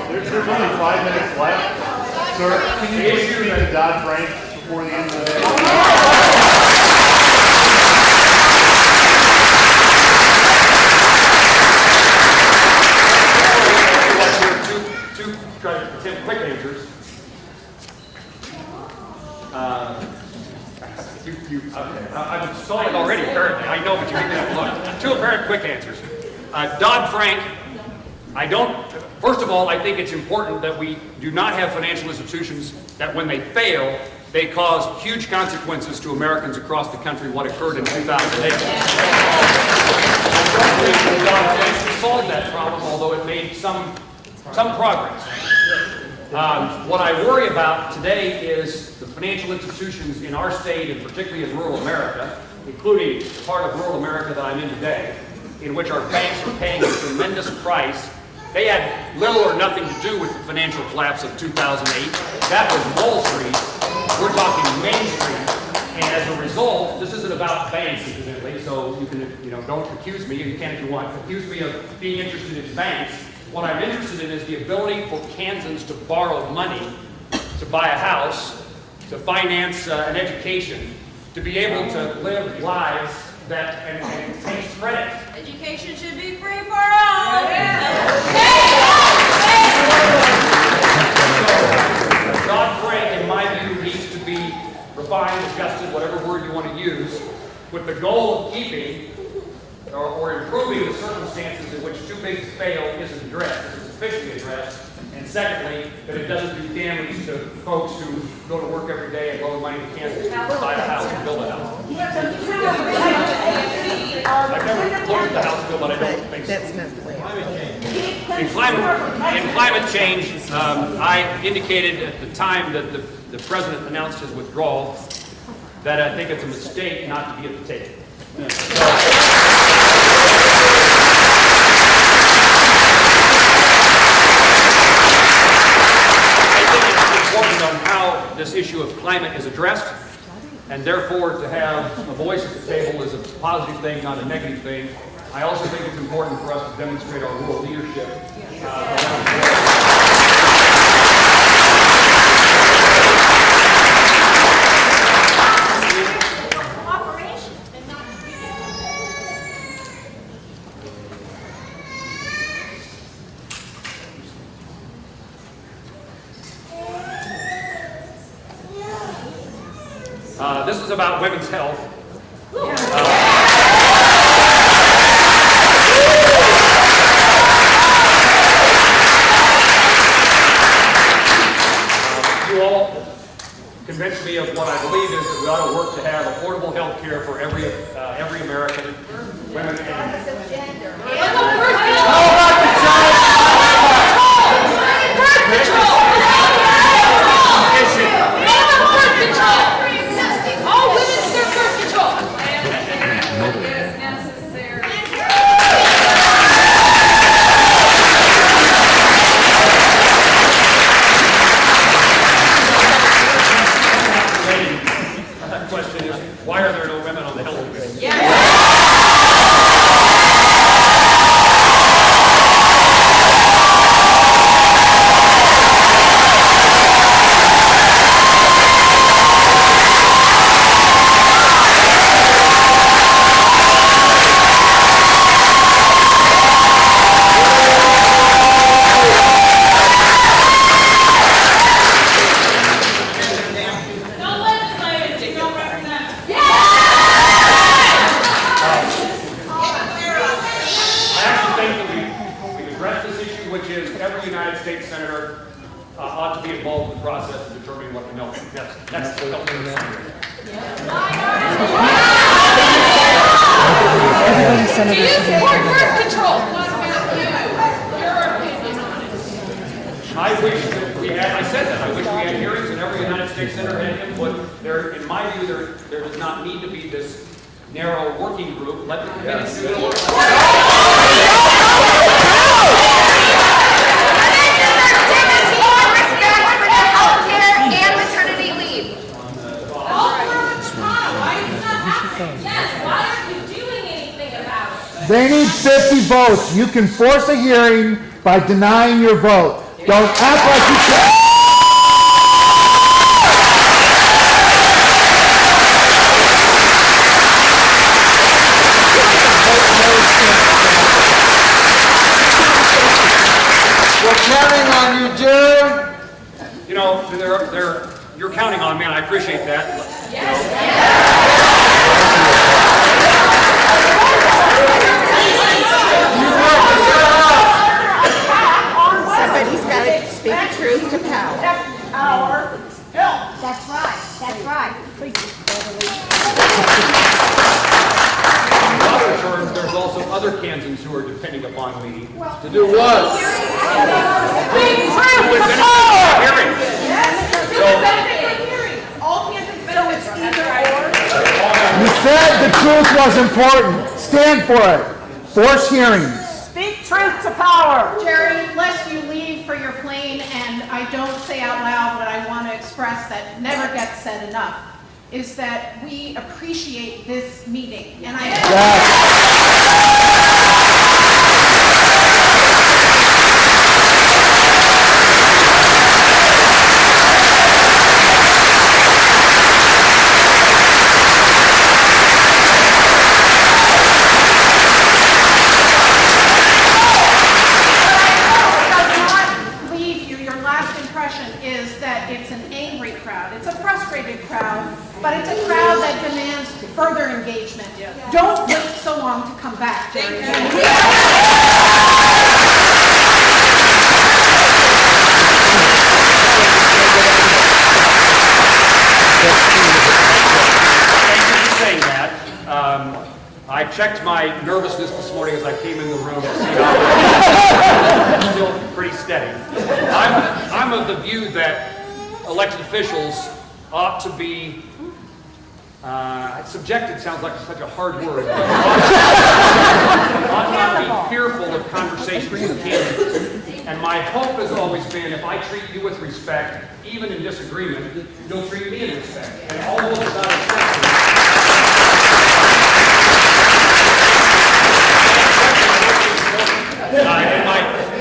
There's only 5 minutes left. Sir, can you please speak to Dodd-Frank before the end of the day? Two quick answers. I've saw it already, apparently. I know, but you give me that look. Two apparent quick answers. Dodd-Frank, first of all, I think it's important that we do not have financial institutions that when they fail, they cause huge consequences to Americans across the country, what occurred in 2008. Dodd-Frank solved that problem, although it made some progress. What I worry about today is the financial institutions in our state, and particularly in rural America, including the part of rural America that I'm in today, in which our banks are paying a tremendous price. They had little or nothing to do with the financial collapse of 2008. That was Wall Street. We're talking Main Street. And as a result, this isn't about banks, incidentally, so you can, don't accuse me, you can if you want, accuse me of being interested in banks. What I'm interested in is the ability for Kansans to borrow money to buy a house, to finance an education, to be able to live lives that and take credit. Education should be free for all. Dodd-Frank, in my view, needs to be refined, adjusted, whatever word you want to use, with the goal of keeping or improving the circumstances in which too big to fail isn't addressed, is sufficiently addressed, and secondly, that it doesn't do damage to folks who go to work every day and loan money to Kansas to buy a house and build a house. I've never looked at the house bill, but I don't think so. In climate change, I indicated at the time that the president announced his withdrawal that I think it's a mistake not to be at the table. I think it's important on how this issue of climate is addressed, and therefore to have a voice at the table is a positive thing, not a negative thing. I also think it's important for us to demonstrate our rural leadership around the world. This is about women's health. You all convinced me of what I believe is that we ought to work to have affordable health care for every American, women question is, why are there no women on the health committee? Which is every United States senator ought to be involved in the process of determining what the health care standard. Do you support birth control? I wish that we had, I said that, I wish we had hearings and every United States senator had input. There, in my view, there does not need to be this narrow working group. Let the committee do the work. They need 50 votes. You can force a hearing by denying your vote. Don't act like you can. We're counting on you, Jerry. You know, you're counting on me, and I appreciate that. Somebody's got to speak truth to power. That's right, that's right. In other terms, there's also other Kansans who are depending upon me To do what? Speak truth to power! You said the truth was important. Stand for it. Force hearings. Speak truth to power. Jerry, lest you leave for your plane, and I don't say out loud what I want to express that never gets said enough, is that we appreciate this meeting. And I but it's a crowd that demands further engagement. Don't wait so long to come back, Jerry. Thank you for saying that. I checked my nervousness this morning as I came in the room to see how I'm still pretty steady. I'm of the view that elected officials ought to be subjected sounds like such a hard word. Ought not be fearful of conversations with candidates. And my hope has always been, if I treat you with respect, even in disagreement, you'll treat me in respect. And almost without exception.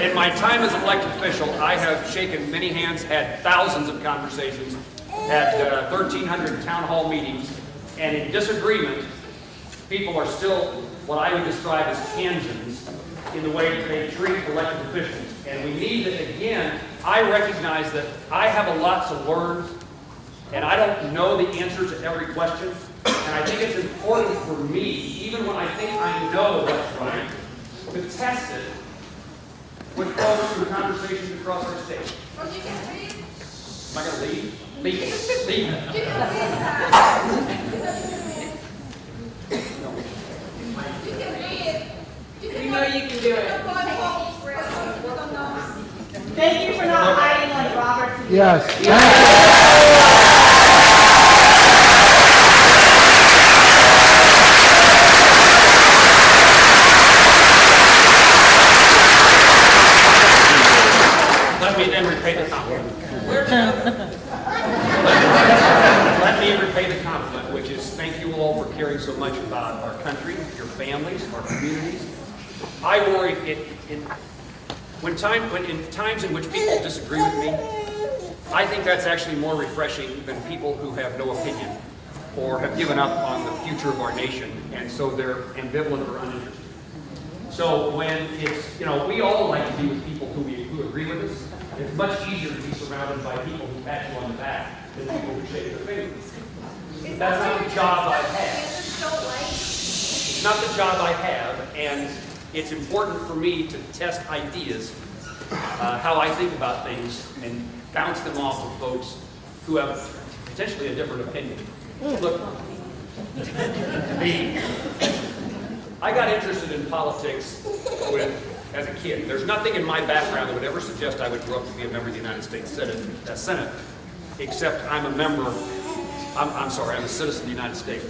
In my time as an elected official, I have shaken many hands, had thousands of conversations, had 1,300 town hall meetings, and in disagreement, people are still what I would describe as Kansans in the way that they treat elected officials. And we need to, again, I recognize that I have a lot to learn And I don't know the answer to every question. And I think it's important for me, even when I think I know what's right, to test it with folks through conversations across our state. Am I going to leave? Leave. Leave. We know you can do it. Thank you for not hiding like Robert. Yes. Let me then repay the compliment. Let me repay the compliment, which is thank you all for caring so much about our country, your families, our communities. I worry in times in which people disagree with me, I think that's actually more refreshing than people who have no opinion or have given up on the future of our nation, and so they're ambivalent or uninterested. So when it's, we all like to be with people who agree with us. It's much easier to be surrounded by people who pat you on the back than people who shake their fingers. But that's not the job I have. It's not the job I have, and it's important for me to test ideas, how I think about things, and bounce them off of folks who have potentially a different opinion. Look, I got interested in politics as a kid. There's nothing in my background that would ever suggest I would grow up to be a member of the United States Senate, except I'm a citizen of the United States.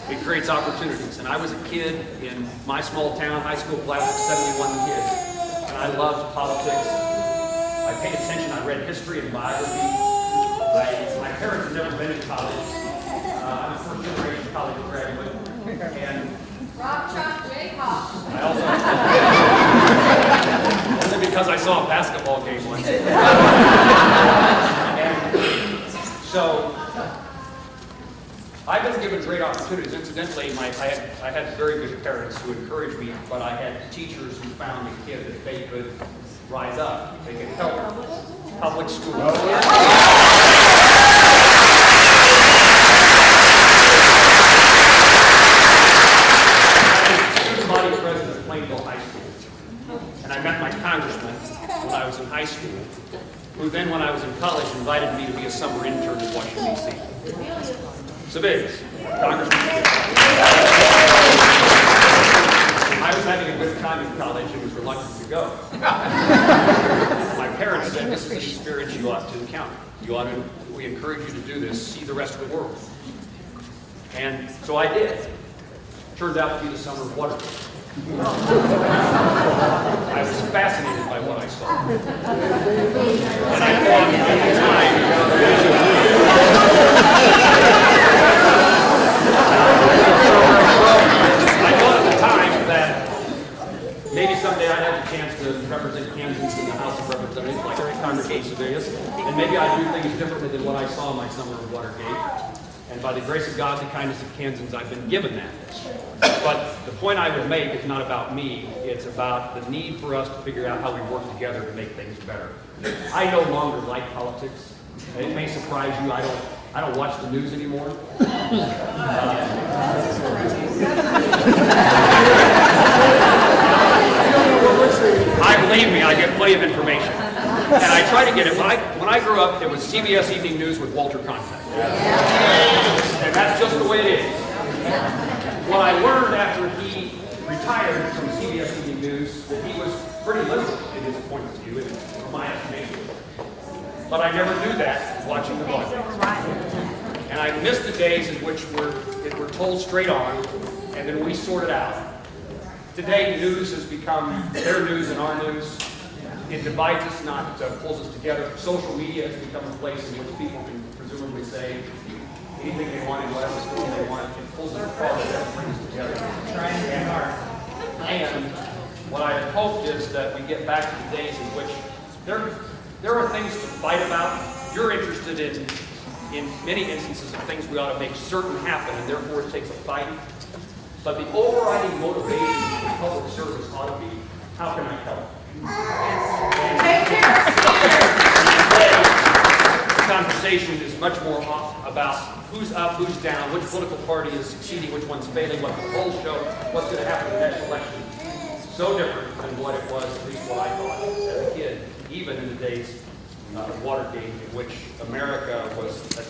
It creates opportunities. And I was a kid in my small town, high school class of 71 kids, and I loved politics. I paid attention, I read history and biography. My parents had never been to college. I'm a first generation college graduate. And Rock Chalk Jacob. I also, only because I saw a basketball game once. And so, I've been given great opportunities. Incidentally, I had very good parents who encouraged me, but I had teachers who found a kid that they could rise up. They could help public schools. President of Plainville High School. And I met my congressman when I was in high school, who then, when I was in college, invited me to be a summer intern in Washington, D.C. Civilians, Congressman. I was having a good time in college and was reluctant to go. My parents said, this is an experience you ought to encounter. We encourage you to do this, see the rest of the world. And so I did. Turned out to be the summer of Watergate. I was fascinated by what I saw. And I thought at the time, that maybe someday I'd have a chance to represent Kansas in the House of Representatives, like congregate civilians, and maybe I'd do things differently than what I saw in my summer of Watergate. And by the grace of God, the kindness of Kansans, I've been given that. But the point I would make is not about me. It's about the need for us to figure out how we work together to make things better. I no longer like politics. It may surprise you. I don't watch the news anymore. Believe me, I get plenty of information. And I try to get it. When I grew up, it was CBS Evening News with Walter Cronkite. And that's just the way it is. What I learned after he retired from CBS Evening News, that he was pretty liberal in his point of view, from my estimation. But I never knew that watching the broadcast. And I missed the days in which we're told straight on, and then we sort it out. Today, news has become their news and our news. It divides us, not pulls us together. Social media has become a place in which people can presumably say anything they want in whatever story they want. It pulls us apart, it brings us together. And what I had hoped is that we get back to the days in which there are things to fight about. You're interested in many instances of things we ought to make certain happen, and therefore it takes a fight. But the overriding motivation for public service ought to be, how can I help? Take care. conversation is much more about who's up, who's down, which political party is succeeding, which one's failing, what the polls show, what's going to happen in the next election. So different than what it was, at least what I thought as a kid, even in the days of Watergate, in which America was at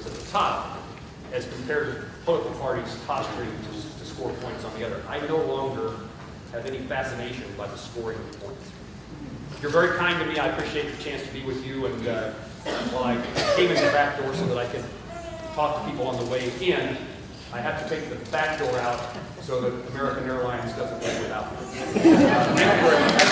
the top as compared to political parties posturing to score points on the other. I no longer have any fascination by the scoring of points. You're very kind to me. I appreciate the chance to be with you. And while I came in the back door so that I could talk to people on the way in, I have to take the back door out so that American Airlines doesn't leave without me. Thank you very much.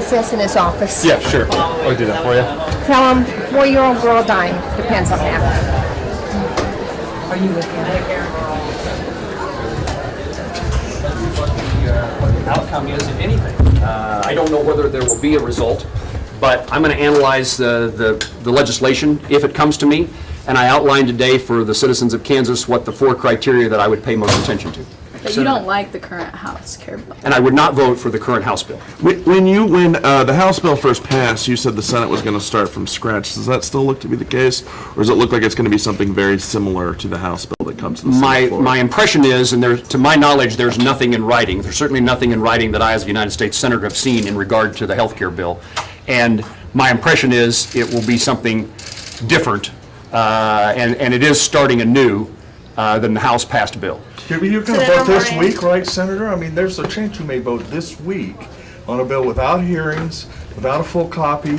This in his office. Yeah, sure. I'll do that for you. Tell him 4-year-old girl dying. Depends on that. Are you with Medicare? What the outcome is, if anything. I don't know whether there will be a result, but I'm going to analyze the legislation if it comes to me, and I outlined today for the citizens of Kansas what the 4 criteria that I would pay most attention to. But you don't like the current House Care bill. And I would not vote for the current House bill. When the House bill first passed, you said the Senate was going to start from scratch. Does that still look to be the case, or does it look like it's going to be something very similar to the House bill that comes to the Senate floor? My impression is, and to my knowledge, there's nothing in writing. There's certainly nothing in writing that I, as a United States Senator, have seen in regard to the health care bill. And my impression is it will be something different, and it is starting anew than the House passed bill. You're going to vote this week, right, Senator? I mean, there's a chance you may vote this week on a bill without hearings, without a full copy.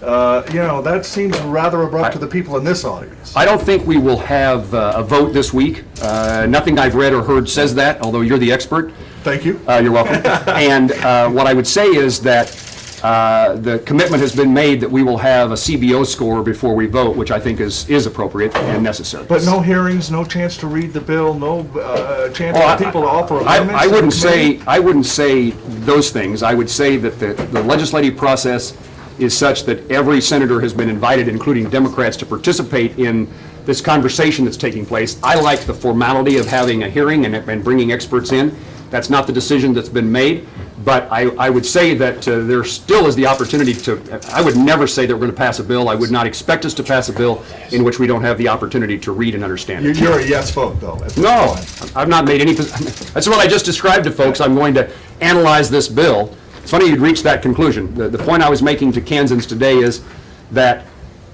That seems rather abrupt to the people in this audience. I don't think we will have a vote this week. Nothing I've read or heard says that, although you're the expert. Thank you. You're welcome. And what I would say is that the commitment has been made that we will have a CBO score before we vote, which I think is appropriate and necessary. But no hearings, no chance to read the bill, no chance for people to offer amendments? I wouldn't say those things. I would say that the legislative process is such that every senator has been invited, including Democrats, to participate in this conversation that's taking place. I like the formality of having a hearing and bringing experts in. That's not the decision that's been made. But I would say that there still is the opportunity I would never say that we're going to pass a bill. I would not expect us to pass a bill in which we don't have the opportunity to read and understand it. You're a yes vote, though. No, I've not made any, that's what I just described to folks. I'm going to analyze this bill. It's funny you'd reach that conclusion. The point I was making to Kansans today is that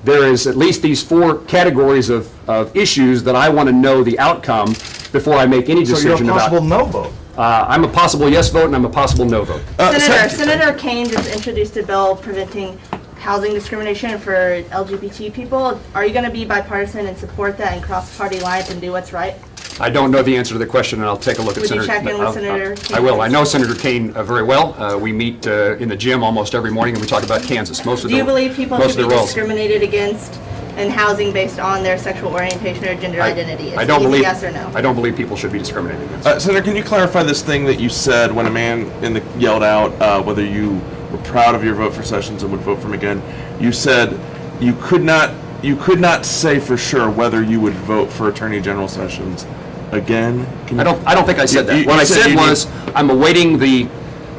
there is at least these 4 categories of issues that I want to know the outcome before I make any decision about. So you're a possible no vote? I'm a possible yes vote and I'm a possible no vote. Senator Kane just introduced a bill preventing housing discrimination for LGBT people. Are you going to be bipartisan and support that and cross party lines and do what's right? I don't know the answer to the question, and I'll take a look at Senator. Would you check in with Senator Kane? I will. I know Senator Kane very well. We meet in the gym almost every morning, and we talk about Kansas. Do you believe people should be discriminated against in housing based on their sexual orientation or gender identity? I don't believe. Yes or no? I don't believe people should be discriminated against. Senator, can you clarify this thing that you said when a man yelled out whether you were proud of your vote for Sessions and would vote for him again? You said you could not say for sure whether you would vote for Attorney General Sessions again. I don't think I said that. What I said was I'm awaiting the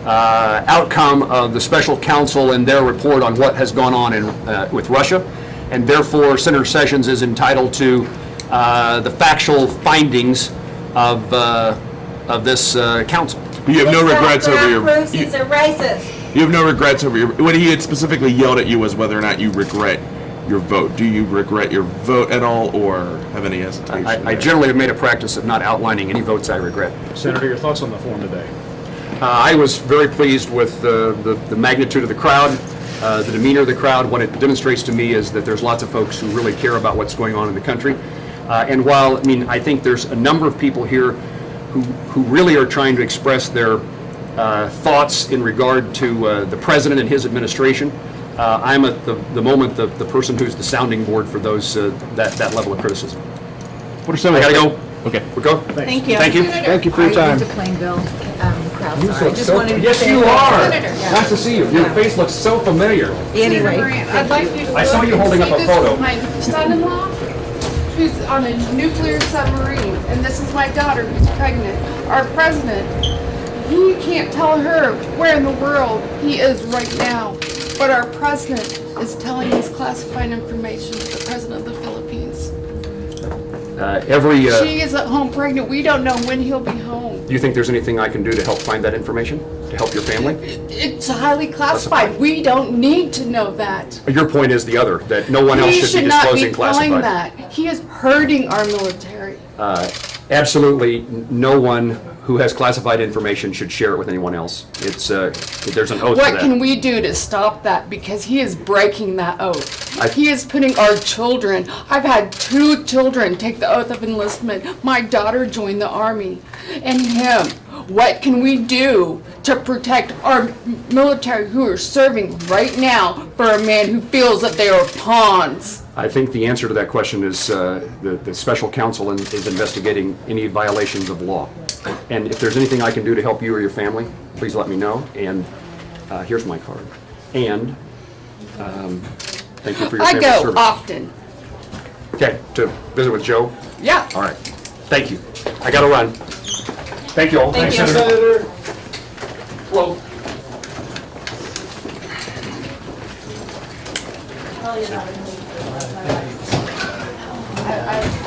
outcome of the special counsel and their report on what has gone on with Russia. And therefore, Senator Sessions is entitled to the factual findings of this council. But you have no regrets over your. Proves he's a racist. You have no regrets over your. What he had specifically yelled at you was whether or not you regret your vote. Do you regret your vote at all, or have any hesitation? I generally have made a practice of not outlining any votes I regret. Senator, your thoughts on the forum today? I was very pleased with the magnitude of the crowd. the demeanor of the crowd, what it demonstrates to me is that there's lots of folks who really care about what's going on in the country. And while, I think there's a number of people here who really are trying to express their thoughts in regard to the president and his administration, I'm at the moment the person who's the sounding board for those that level of criticism. What are some? I gotta go. Okay. We'll go. Thank you. Thank you. Thank you for your time. To claim Bill Krause. You I look just so- wanted to Yes, say you that. are. Senator. Nice to see you. Your face looks so familiar. Anyway. I'd like you to I saw you holding up a see photo. This is my son-in-law, who's on a nuclear submarine, and this is my daughter, who's pregnant. Our president, he can't tell her where in the world he is right now, but our president is telling us classified information to the president of the Philippines. She is at home pregnant. We don't know when he'll be home. Do you think there's anything I can do to help find that information, to help your family? It's highly classified. We don't need to know that. Your point is the other, that no one else He should be not be disclosing telling classified. that. He is hurting our military. Absolutely, no one who has classified information should share it with anyone else. It's there's an oath to What that. can we do to stop that? Because he is breaking that oath. He is putting our children. I've had 2 children take the oath of enlistment. My daughter joined the Army. And him. What can we do to protect our military who are serving right now for a man who feels that they are pawns? I think the answer to that question is the special counsel is investigating any violations of law. And if there's anything I can do to help you or your family, please let me know. And here's my card. And thank you for your I family's go service. often. Okay, to visit with Joe? Yeah. All right. Thank you. I gotta run. Thank you all. Thank you. Senator. Well, I